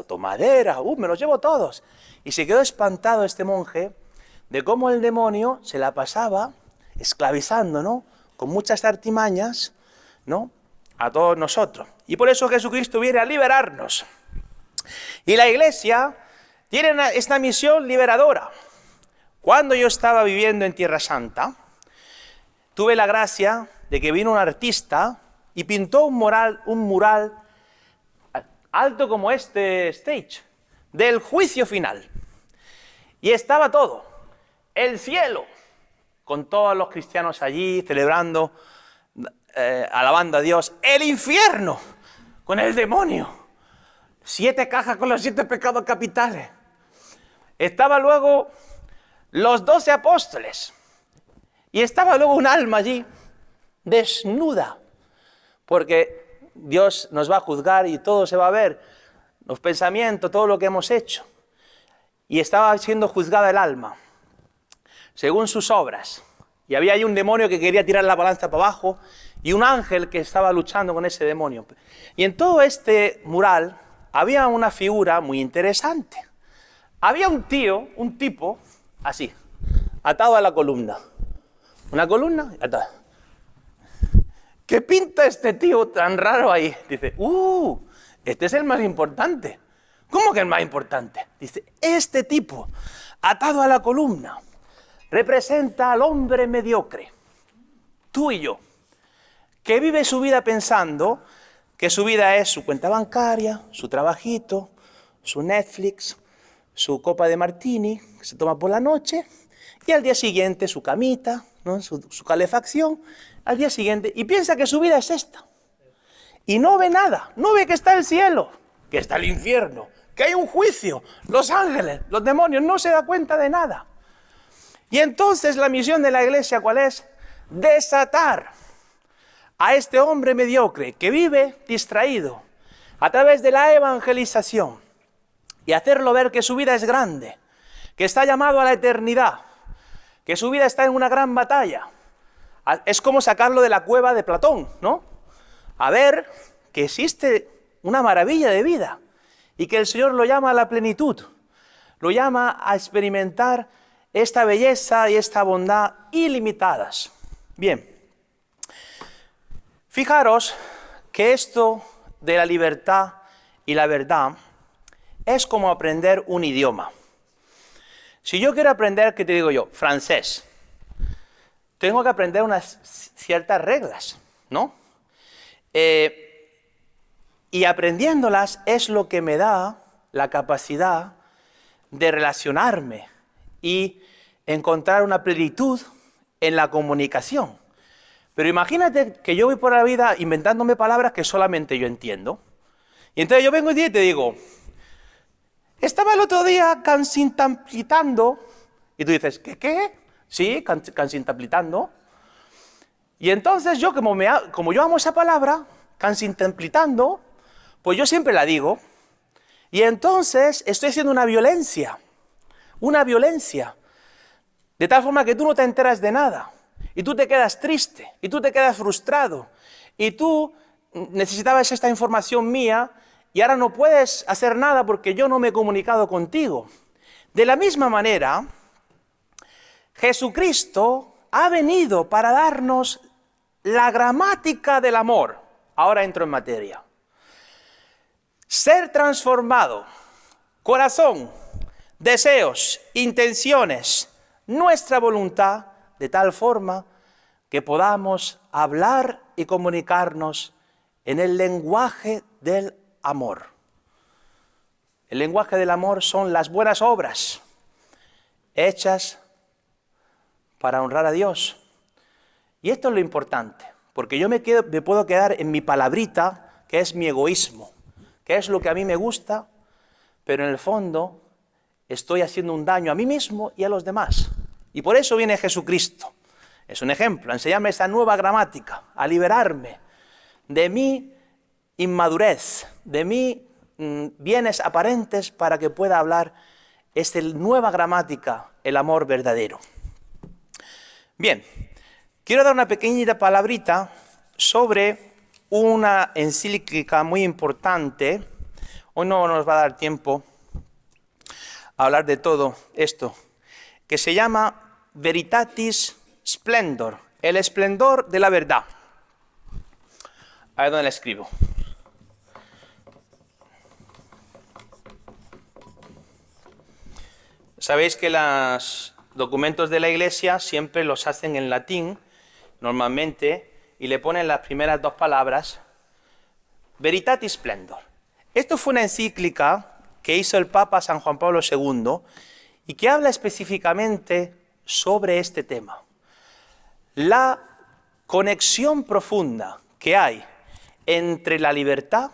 tomadera, me los llevo todos. Y se quedó espantado este monje de cómo el demonio se la pasaba esclavizando, ¿no? Con muchas artimañas, ¿no? A todos nosotros. Y por eso Jesucristo viene a liberarnos. Y la iglesia tiene esta misión liberadora. Cuando yo estaba viviendo en Tierra Santa, tuve la gracia de que vino un artista y pintó un mural alto como este stage, del juicio final. Y estaba todo, el cielo, con todos los cristianos allí celebrando, alabando a Dios, el infierno, con el demonio. 7 cajas con los 7 pecados capitales. Estaba luego los 12 apóstoles. Y estaba luego un alma allí, desnuda. Porque Dios nos va a juzgar y todo se va a ver. Los pensamientos, todo lo que hemos hecho. Y estaba siendo juzgada el alma, según sus obras. Y había ahí un demonio que quería tirar la balanza para abajo. Y un ángel que estaba luchando con ese demonio. Y en todo este mural había una figura muy interesante. Había un tipo, así, atado a la columna. Una columna atada. ¿Qué pinta este tío tan raro ahí? Dice, este es el más importante. ¿Cómo que el más importante? Dice, este tipo, atado a la columna, representa al hombre mediocre, tú y yo, que vive su vida pensando que su vida es su cuenta bancaria, su trabajito, su Netflix, su copa de martini que se toma por la noche y al día siguiente su camita, ¿no? su calefacción, al día siguiente, y piensa que su vida es esta. Y no ve nada, no ve que está el cielo, que está el infierno, que hay un juicio, los ángeles, los demonios, no se da cuenta de nada. Y entonces la misión de la iglesia, ¿cuál es? Desatar a este hombre mediocre que vive distraído a través de la evangelización y hacerlo ver que su vida es grande, que está llamado a la eternidad, que su vida está en una gran batalla. Es como sacarlo de la cueva de Platón, ¿no? A ver que existe una maravilla de vida y que el Señor lo llama a la plenitud, lo llama a experimentar esta belleza y esta bondad ilimitadas. Bien. Fijaros que esto de la libertad y la verdad es como aprender un idioma. Si yo quiero aprender, ¿qué te digo yo? Francés. Tengo que aprender unas ciertas reglas, ¿no? Y aprendiéndolas es lo que me da la capacidad de relacionarme y encontrar una plenitud en la comunicación. Pero imagínate que yo voy por la vida inventándome palabras que solamente yo entiendo. Y entonces yo vengo y te digo, estaba el otro día cansintaplitando. Y tú dices, ¿qué? Sí, cansintaplitando. Y entonces yo, como yo amo esa palabra, cansintaplitando, pues yo siempre la digo. Y entonces estoy haciendo una violencia. De tal forma que tú no te enteras de nada. Y tú te quedas triste, y tú te quedas frustrado, y tú necesitabas esta información mía, y ahora no puedes hacer nada porque yo no me he comunicado contigo. De la misma manera, Jesucristo ha venido para darnos la gramática del amor. Ahora entro en materia. Ser transformado, corazón, deseos, intenciones, nuestra voluntad, de tal forma que podamos hablar y comunicarnos en el lenguaje del amor. El lenguaje del amor son las buenas obras hechas para honrar a Dios. Y esto es lo importante, porque yo me puedo quedar en mi palabrita, que es mi egoísmo, que es lo que a mí me gusta, pero en el fondo estoy haciendo un daño a mí mismo y a los demás. Y por eso viene Jesucristo. Es un ejemplo, a enseñarme esta nueva gramática, a liberarme de mi inmadurez, de mis bienes aparentes, para que pueda hablar esta nueva gramática, el amor verdadero. Bien, quiero dar una pequeñita palabrita sobre una encíclica muy importante. Hoy no nos va a dar tiempo a hablar de todo esto, que se llama Veritatis Splendor, el esplendor de la verdad. A ver dónde la escribo. Sabéis que los documentos de la Iglesia siempre los hacen en latín, normalmente, y le ponen las primeras dos palabras, Veritatis Splendor. Esto fue una encíclica que hizo el Papa San Juan Pablo II y que habla específicamente sobre este tema. La conexión profunda que hay entre la libertad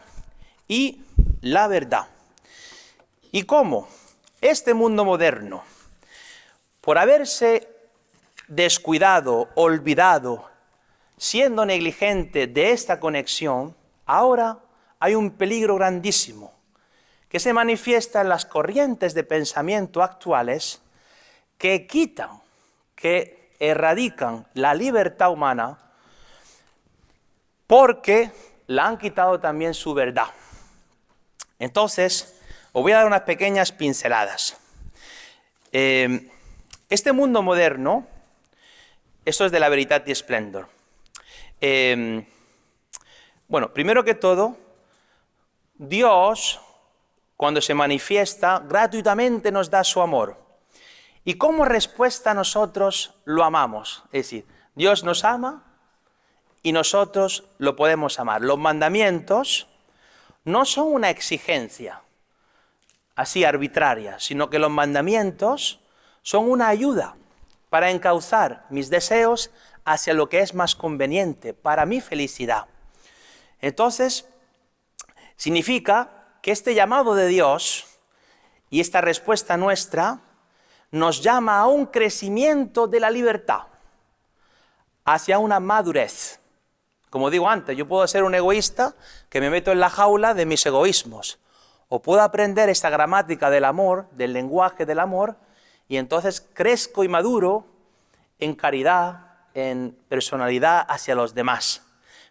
y la verdad. Y cómo este mundo moderno, por haberse descuidado, olvidado, siendo negligente de esta conexión, ahora hay un peligro grandísimo que se manifiesta en las corrientes de pensamiento actuales que quitan, que erradican la libertad humana porque la han quitado también su verdad. Entonces, os voy a dar unas pequeñas pinceladas. Este mundo moderno, esto es de la Veritatis Splendor. Bueno, primero que todo, Dios, cuando se manifiesta, gratuitamente nos da su amor. Y como respuesta nosotros lo amamos. Es decir, Dios nos ama y nosotros lo podemos amar. Los mandamientos no son una exigencia así arbitraria, sino que los mandamientos son una ayuda para encauzar mis deseos hacia lo que es más conveniente para mi felicidad. Entonces, significa que este llamado de Dios y esta respuesta nuestra nos llama a un crecimiento de la libertad, hacia una madurez. Como digo antes, yo puedo ser un egoísta que me meto en la jaula de mis egoísmos, o puedo aprender esta gramática del amor, del lenguaje del amor, y entonces crezco y maduro en caridad, en personalidad hacia los demás.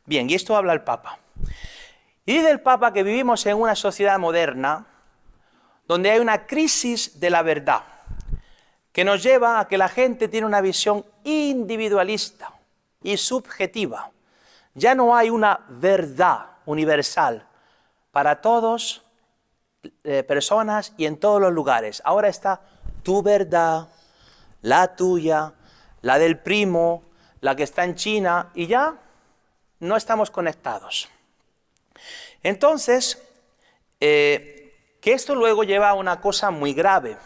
Bien, y esto habla el Papa. Y dice el Papa que vivimos en una sociedad moderna donde hay una crisis de la verdad, que nos lleva a que la gente tiene una visión individualista y subjetiva. Ya no hay una verdad universal para todos, personas y en todos los lugares. Ahora está tu verdad, la tuya, la del primo, la que está en China, y ya no estamos conectados. Entonces, que esto luego lleva a una cosa muy grave.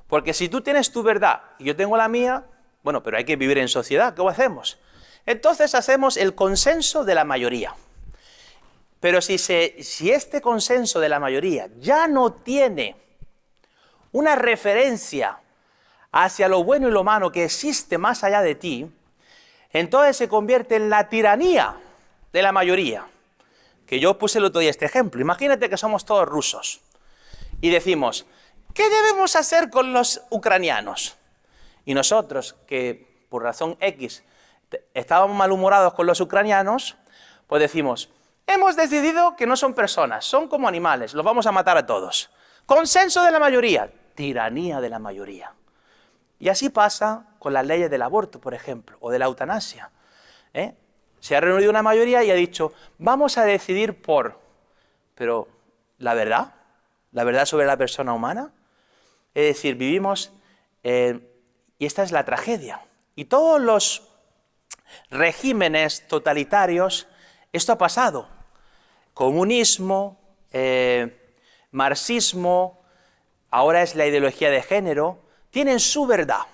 Porque si tú tienes tu verdad y yo tengo la mía, bueno, pero hay que vivir en sociedad, ¿cómo hacemos? Entonces hacemos el consenso de la mayoría. Pero si este consenso de la mayoría ya no tiene una referencia hacia lo bueno y lo malo que existe más allá de ti, entonces se convierte en la tiranía de la mayoría. Que yo puse el otro día este ejemplo. Imagínate que somos todos rusos y decimos, ¿qué debemos hacer con los ucranianos? Y nosotros, que por razón X estábamos malhumorados con los ucranianos, pues decimos, hemos decidido que no son personas, son como animales, los vamos a matar a todos. Consenso de la mayoría, tiranía de la mayoría. Y así pasa con las leyes del aborto, por ejemplo, o de la eutanasia. Se ha reunido una mayoría y ha dicho, vamos a decidir por... Pero, ¿la verdad? ¿La verdad sobre la persona humana? Es decir, vivimos... y esta es la tragedia. Y todos los regímenes totalitarios, esto ha pasado. Comunismo, marxismo, ahora es la ideología de género, tienen su verdad.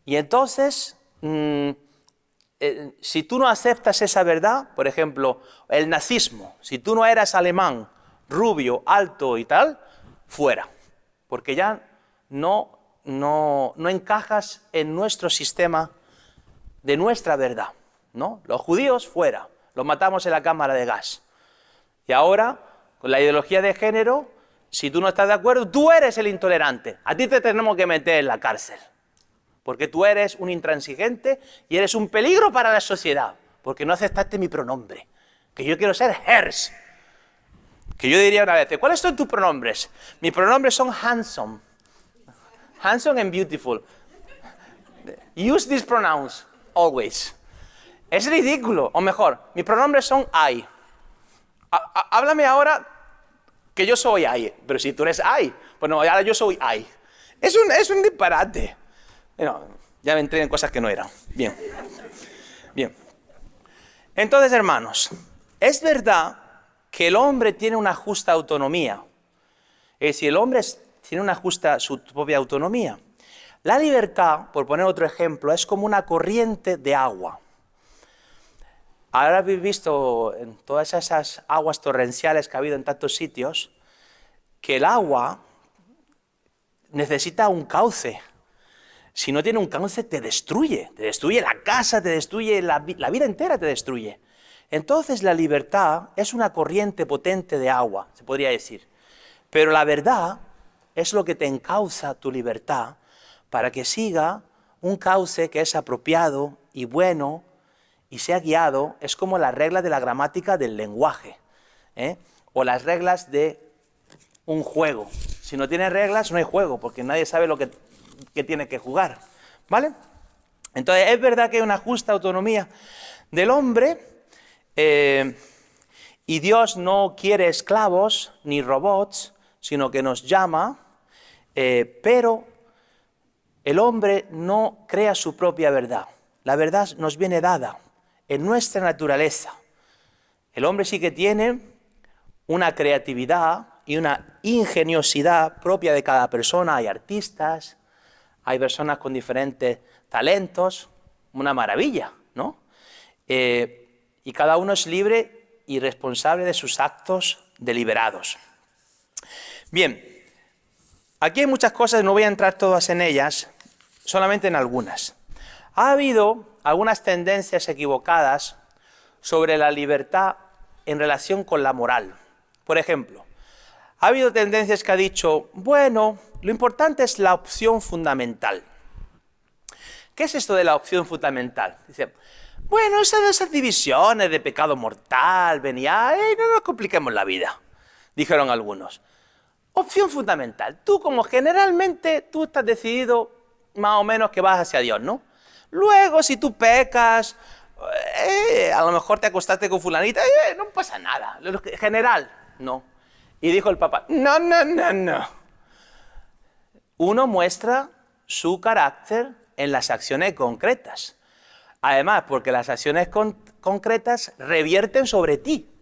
Y entonces, si tú no aceptas esa verdad, por ejemplo, el nazismo, si tú no eras alemán, rubio, alto y tal, fuera. Porque ya no encajas en nuestro sistema de nuestra verdad, ¿no? Los judíos fuera, los matamos en la cámara de gas. Y ahora, con la ideología de género, si tú no estás de acuerdo, tú eres el intolerante. A ti te tenemos que meter en la cárcel. Porque tú eres un intransigente y eres un peligro para la sociedad. Porque no aceptaste mi pronombre. Que yo quiero ser hers. Que yo diría una vez, ¿cuáles son tus pronombres? Mis pronombres son handsome. Handsome and beautiful. Use these pronouns, always. Es ridículo. O mejor, mis pronombres son I. Háblame ahora que yo soy I. Pero si tú eres I, pues no, ahora yo soy I. Es un disparate. No, ya me entré en cosas que no eran. Bien. Bien. Entonces, hermanos, es verdad que el hombre tiene una justa autonomía. Es decir, el hombre tiene su propia autonomía. La libertad, por poner otro ejemplo, es como una corriente de agua. Ahora habéis visto en todas esas aguas torrenciales que ha habido en tantos sitios, que el agua necesita un cauce. Si no tiene un cauce, te destruye la casa, te destruye la vida entera, te destruye. Entonces la libertad es una corriente potente de agua, se podría decir. Pero la verdad es lo que te encauza tu libertad para que siga un cauce que es apropiado y bueno y sea guiado. Es como las reglas de la gramática del lenguaje, o las reglas de un juego. Si no tiene reglas, no hay juego, porque nadie sabe lo que tiene que jugar, ¿vale? Entonces, es verdad que hay una justa autonomía del hombre, y Dios no quiere esclavos ni robots, sino que nos llama, pero el hombre no crea su propia verdad. La verdad nos viene dada en nuestra naturaleza. El hombre sí que tiene una creatividad y una ingeniosidad propia de cada persona. Hay artistas, hay personas con diferentes talentos, una maravilla, ¿no? Y cada uno es libre y responsable de sus actos deliberados. Bien, aquí hay muchas cosas, no voy a entrar todas en ellas, solamente en algunas. Ha habido algunas tendencias equivocadas sobre la libertad en relación con la moral. Por ejemplo, ha habido tendencias que han dicho, bueno, lo importante es la opción fundamental. ¿Qué es esto de la opción fundamental? Dice, bueno, esas divisiones de pecado mortal, venía, no nos compliquemos la vida, dijeron algunos. Opción fundamental. Tú, como generalmente, tú estás decidido más o menos que vas hacia Dios, ¿no? Luego, si tú pecas, a lo mejor te acostaste con fulanita, no pasa nada. General, no. Y dijo el Papa, no. Uno muestra su carácter en las acciones concretas. Además, porque las acciones concretas revierten sobre ti.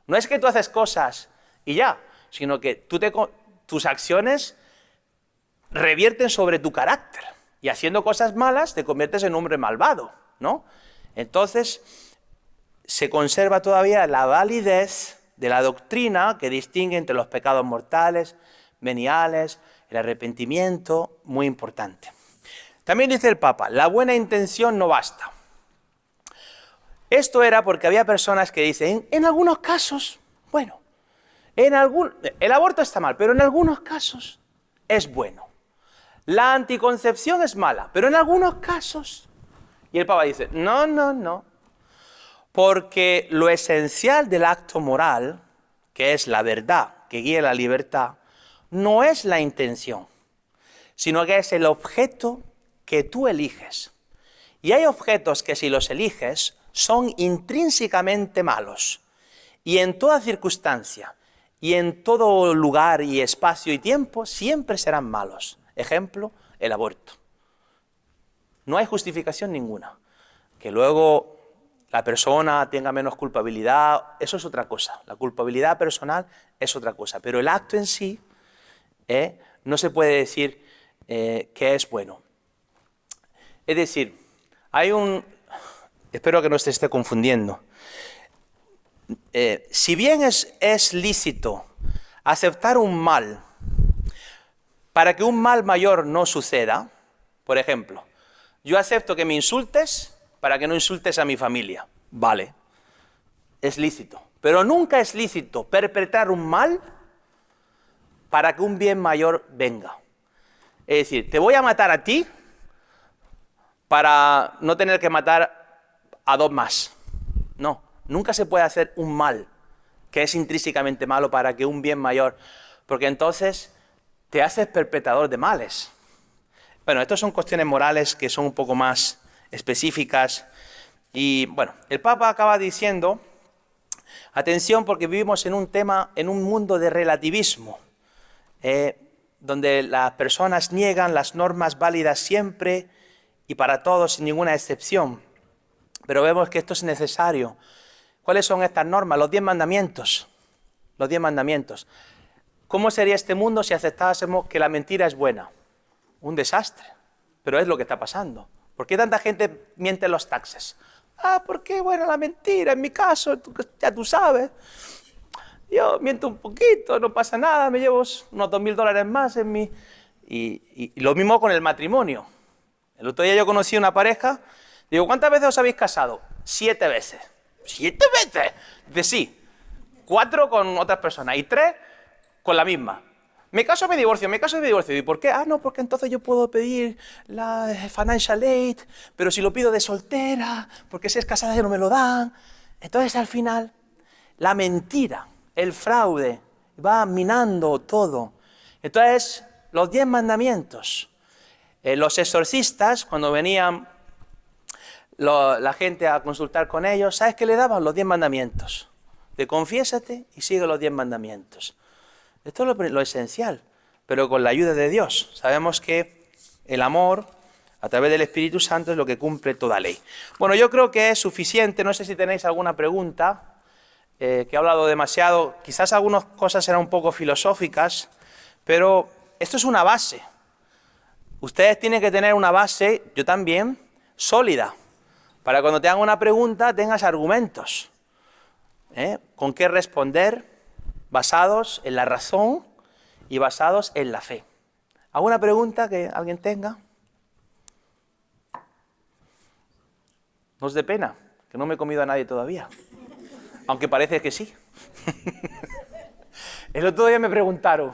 No es que tú haces cosas y ya. sino que tus acciones revierten sobre tu carácter. Y haciendo cosas malas te conviertes en un hombre malvado, ¿no? Entonces, se conserva todavía la validez de la doctrina que distingue entre los pecados mortales, veniales, el arrepentimiento, muy importante. También dice el Papa, la buena intención no basta. Esto era porque había personas que dicen, en algunos casos, bueno, el aborto está mal, pero en algunos casos es bueno. La anticoncepción es mala, pero en algunos casos. Y el Papa dice, no, no, no. Porque lo esencial del acto moral, que es la verdad, que guía la libertad, no es la intención, sino que es el objeto que tú eliges. Y hay objetos que si los eliges son intrínsecamente malos. Y en toda circunstancia, y en todo lugar y espacio y tiempo, siempre serán malos. Ejemplo, el aborto. No hay justificación ninguna. Que luego la persona tenga menos culpabilidad, eso es otra cosa. La culpabilidad personal es otra cosa. Pero el acto en sí no se puede decir que es bueno. Es decir, espero que no se esté confundiendo. Si bien es lícito aceptar un mal para que un mal mayor no suceda, por ejemplo, yo acepto que me insultes para que no insultes a mi familia. Vale, es lícito. Pero nunca es lícito perpetrar un mal para que un bien mayor venga. Es decir, te voy a matar a ti para no tener que matar a dos más. No, nunca se puede hacer un mal que es intrínsecamente malo para que un bien mayor, porque entonces te haces perpetrador de males. Bueno, estas son cuestiones morales que son un poco más específicas. Y bueno, el Papa acaba diciendo, atención porque vivimos en un mundo de relativismo, donde las personas niegan las normas válidas siempre y para todos sin ninguna excepción. Pero vemos que esto es necesario. ¿Cuáles son estas normas? Los 10 mandamientos. Los 10 mandamientos. ¿Cómo sería este mundo si aceptásemos que la mentira es buena? Un desastre. Pero es lo que está pasando. ¿Por qué tanta gente miente en los taxes? Porque, bueno, la mentira, en mi caso, ya tú sabes. Yo miento un poquito, no pasa nada, me llevo unos $2.000 más en mi... Y lo mismo con el matrimonio. El otro día yo conocí una pareja, digo, ¿cuántas veces os habéis casado? 7 veces. ¿7 veces? Dice, sí. 4 con otras personas y 3 con la misma. Me caso o me divorcio, me caso y me divorcio. ¿Y por qué? No, porque entonces yo puedo pedir la financial aid, pero si lo pido de soltera, porque si es casada ya no me lo dan. Entonces al final, la mentira, el fraude, va minando todo. Entonces, los 10 mandamientos. Los exorcistas, cuando venían la gente a consultar con ellos, ¿sabes qué le daban? Los 10 mandamientos. De confiésate y sigue los 10 mandamientos. Esto es lo esencial, pero con la ayuda de Dios. Sabemos que el amor, a través del Espíritu Santo, es lo que cumple toda ley. Bueno, yo creo que es suficiente. No sé si tenéis alguna pregunta, que he hablado demasiado. Quizás algunas cosas eran un poco filosóficas, pero esto es una base. Ustedes tienen que tener una base, yo también, sólida, para cuando te hagan una pregunta tengas argumentos, con qué responder, basados en la razón y basados en la fe. ¿Alguna pregunta que alguien tenga? No os dé pena, que no me he comido a nadie todavía, aunque parece que sí. El otro día me preguntaron,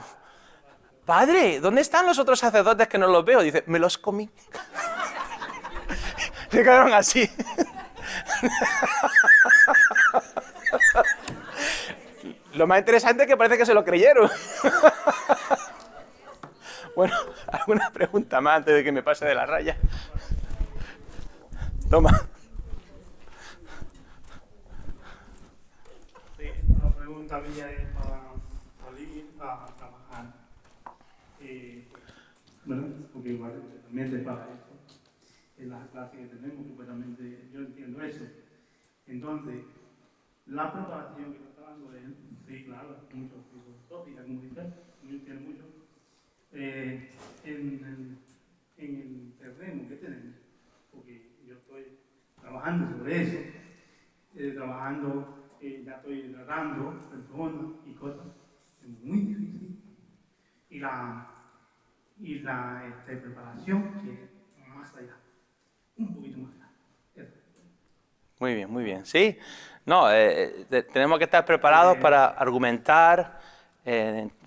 padre, ¿dónde están los otros sacerdotes que no los veo? Dice, me los comí. Se quedaron así. Lo más interesante es que parece que se lo creyeron. Bueno, ¿alguna pregunta más antes de que me pase de la raya? Toma. Sí, la pregunta mía es para salir a trabajar. Bueno, porque igual también te para esto. En las clases que tenemos, supuestamente yo entiendo eso. Entonces, la preparación que está dando él, sí, claro, mucho filosófica, como dice, tiene mucho, en el terreno que tenemos, porque yo estoy trabajando sobre eso, ya estoy tratando personas y cosas, es muy difícil. Y la preparación que es más allá, un poquito más allá. Eso. Muy bien, muy bien. Sí, no, tenemos que estar preparados para argumentar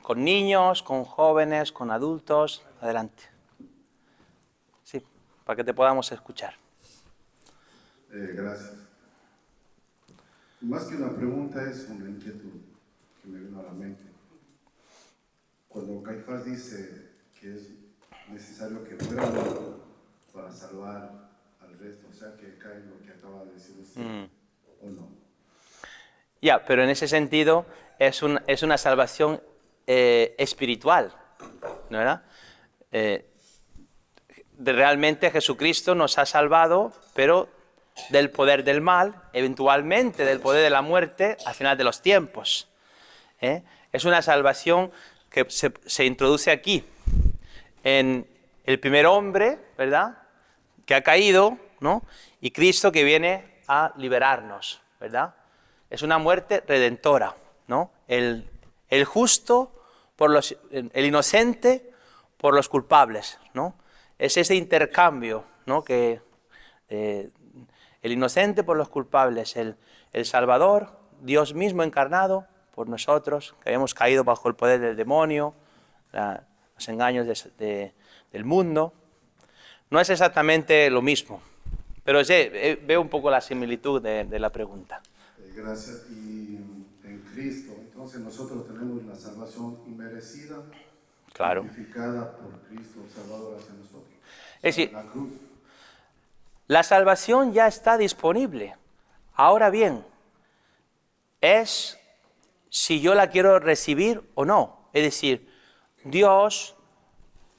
con niños, con jóvenes, con adultos. Adelante. Sí, para que te podamos escuchar. Gracias. Más que una pregunta es una inquietud que me vino a la mente. Cuando Caifás dice que es necesario que muera uno para salvar al resto, o sea que cae en lo que acaba de decir usted, ¿o no? Ya, pero en ese sentido es una salvación espiritual, ¿no verdad? Realmente Jesucristo nos ha salvado, pero del poder del mal, eventualmente del poder de la muerte al final de los tiempos. Es una salvación que se introduce aquí, en el primer hombre, ¿verdad?, que ha caído, ¿no?, y Cristo que viene a liberarnos, ¿verdad? Es una muerte redentora, ¿no? El justo por el inocente por los culpables, ¿no? Es ese intercambio, ¿no?, que el inocente por los culpables, el Salvador, Dios mismo encarnado por nosotros, que habíamos caído bajo el poder del demonio, los engaños del mundo. No es exactamente lo mismo, pero sí, veo un poco la similitud de la pregunta. Gracias. Y en Cristo, entonces nosotros tenemos la salvación inmerecida, Claro. justificada por Cristo, Salvador hacia nosotros. O Es sea, decir, la cruz. la salvación ya está disponible. Ahora bien, es si yo la quiero recibir o no. Es decir, Dios,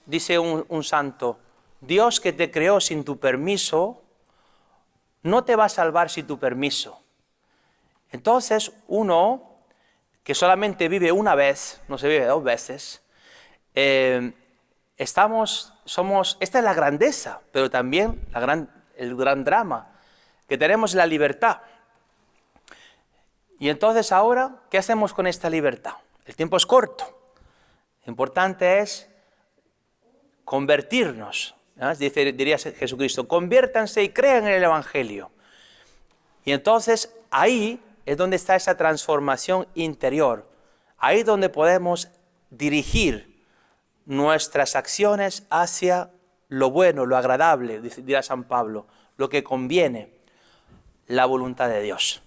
dice un santo, Dios que te creó sin tu permiso, no te va a salvar sin tu permiso. Entonces, uno que solamente vive una vez, no se vive dos veces, esta es la grandeza, pero también el gran drama, que tenemos la libertad. Y entonces ahora, ¿qué hacemos con esta libertad? El tiempo es corto. Lo importante es convertirnos. Diría Jesucristo, conviértanse y crean en el Evangelio. Y entonces ahí es donde está esa transformación interior. Ahí es donde podemos dirigir nuestras acciones hacia lo bueno, lo agradable, dirá San Pablo, lo que conviene, la voluntad de Dios.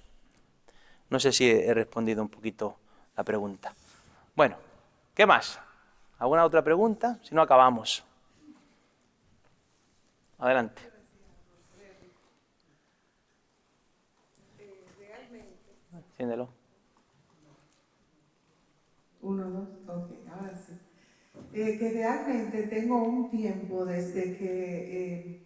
No sé si he respondido un poquito la pregunta. Bueno, ¿qué más? ¿Alguna otra pregunta? Si no, acabamos. Adelante. Enciéndelo. 1, 2, ok, ahora sí. Que realmente tengo un tiempo desde que,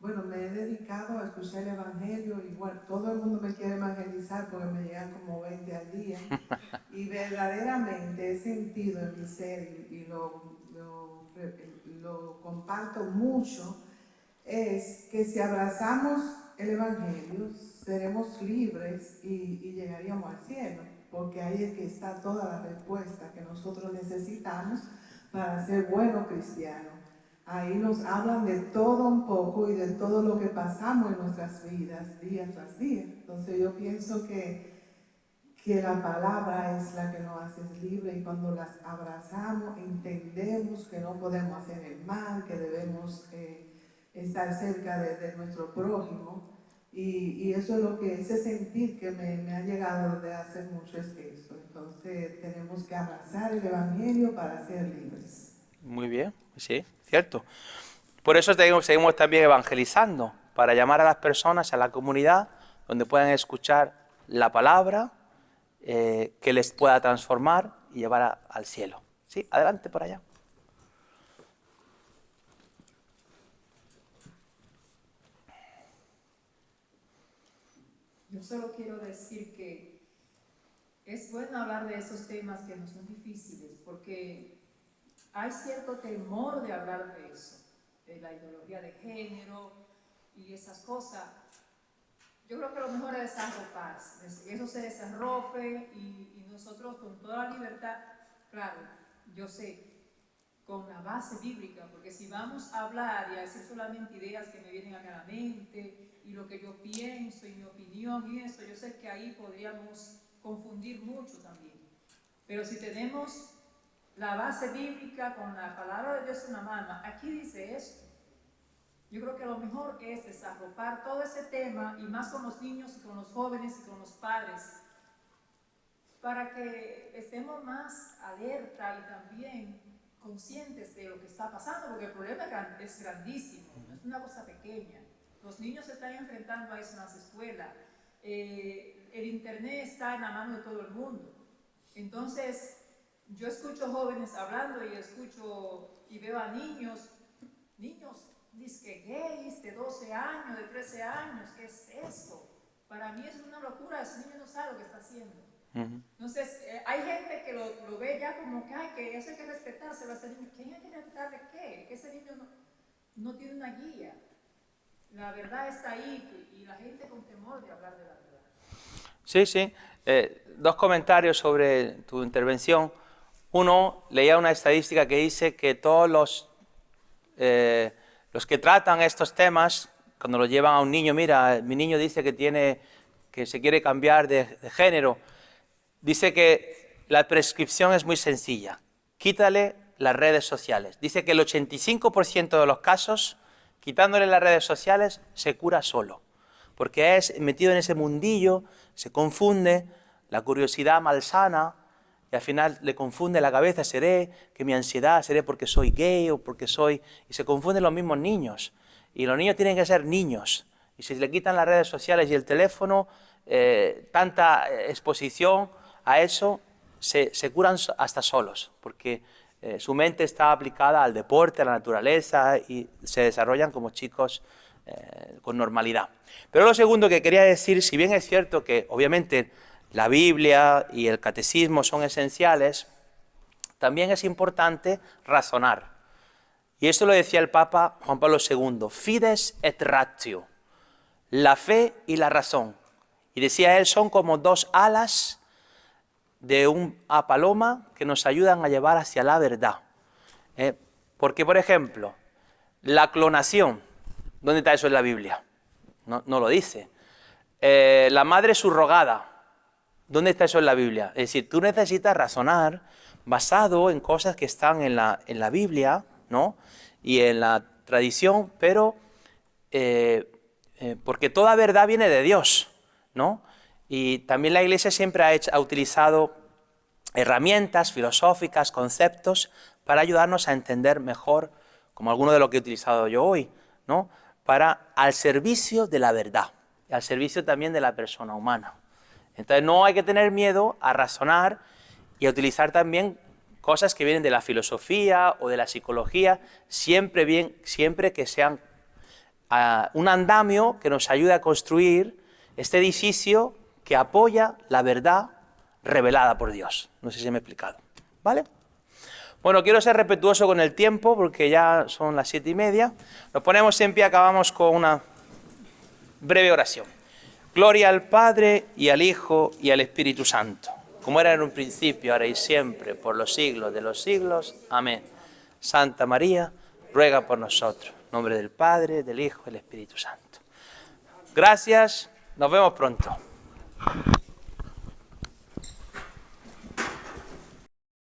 me he dedicado a escuchar el Evangelio y bueno, todo el mundo me quiere evangelizar porque me llegan como 20 al día y verdaderamente he sentido en mi ser y lo comparto mucho, es que si abrazamos el Evangelio seremos libres y llegaríamos al cielo, porque ahí es que está toda la respuesta que nosotros necesitamos para ser buenos cristianos. Ahí nos hablan de todo un poco y de todo lo que pasamos en nuestras vidas día tras día. Entonces yo pienso que la palabra es la que nos hace libres y cuando las abrazamos entendemos que no podemos hacer el mal, que debemos estar cerca de nuestro prójimo y eso es lo que, ese sentir que me ha llegado desde hace mucho es eso. Entonces tenemos que abrazar el Evangelio para ser libres. Muy bien, sí, cierto. Por eso seguimos también evangelizando, para llamar a las personas, a la comunidad, donde puedan escuchar la palabra que les pueda transformar y llevar al cielo. Sí, adelante por allá. Yo solo quiero decir que es bueno hablar de esos temas que no son difíciles, porque hay cierto temor de hablar de eso, de la ideología de género y esas cosas. Yo creo que lo mejor es desarroparse, eso se desarrope y nosotros con toda la libertad, claro, yo sé, con la base bíblica, porque si vamos a hablar y a decir solamente ideas que me vienen a la mente y lo que yo pienso y mi opinión y eso, yo sé que ahí podríamos confundir mucho también. Pero si tenemos la base bíblica con la palabra de Dios en la mano, aquí dice esto. Yo creo que lo mejor es desarropar todo ese tema, y más con los niños y con los jóvenes y con los padres, para que estemos más alerta y también conscientes de lo que está pasando, porque el problema es grandísimo, no es una cosa pequeña. Los niños se están enfrentando a eso en las escuelas, el internet está en la mano de todo el mundo. Entonces, yo escucho jóvenes hablando y escucho y veo a niños disque gays de 12 años, de 13 años, ¿qué es eso? Para mí es una locura, ese niño no sabe lo que está haciendo. Entonces, hay gente que lo ve ya como que, ay, que eso hay que respetarse, a ese niño. ¿Quién hay que respetar de qué? Que ese niño no tiene una guía. La verdad está ahí y la gente con temor de hablar de la verdad. Sí, sí. Dos comentarios sobre tu intervención. Uno, leía una estadística que dice que todos los que tratan estos temas, cuando lo llevan a un niño, mira, mi niño dice que se quiere cambiar de género, dice que la prescripción es muy sencilla, quítale las redes sociales. Dice que el 85% de los casos, quitándole las redes sociales, se cura solo, porque es metido en ese mundillo, se confunde, la curiosidad malsana, y al final le confunde la cabeza, seré que mi ansiedad, seré porque soy gay o porque soy... Y se confunden los mismos niños. Y los niños tienen que ser niños. Y si le quitan las redes sociales y el teléfono, tanta exposición a eso, se curan hasta solos, porque su mente está aplicada al deporte, a la naturaleza, y se desarrollan como chicos con normalidad. Pero lo segundo que quería decir, si bien es cierto que obviamente la Biblia y el catecismo son esenciales, también es importante razonar. Y esto lo decía el Papa Juan Pablo II, fides et ratio, la fe y la razón. Y decía él, son como dos alas de una paloma que nos ayudan a llevar hacia la verdad. Porque, por ejemplo, la clonación, ¿dónde está eso en la Biblia? No lo dice. La madre subrogada, ¿dónde está eso en la Biblia? Es decir, tú necesitas razonar basado en cosas que están en la Biblia, ¿no? Y en la tradición, pero porque toda verdad viene de Dios, ¿no? Y también la Iglesia siempre ha utilizado herramientas filosóficas, conceptos, para ayudarnos a entender mejor, como alguno de lo que he utilizado yo hoy, ¿no? Al servicio de la verdad, al servicio también de la persona humana. Entonces no hay que tener miedo a razonar y a utilizar también cosas que vienen de la filosofía o de la psicología, siempre que sean un andamio que nos ayude a construir este edificio que apoya la verdad revelada por Dios. No sé si me he explicado, ¿vale? Bueno, quiero ser respetuoso con el tiempo porque ya son las 7:30. Nos ponemos en pie, acabamos con una breve oración. Gloria al Padre, y al Hijo, y al Espíritu Santo, como era en un principio, ahora y siempre, por los siglos de los siglos. Amén. Santa María, ruega por nosotros. En nombre del Padre, del Hijo y del Espíritu Santo. Gracias, nos vemos pronto.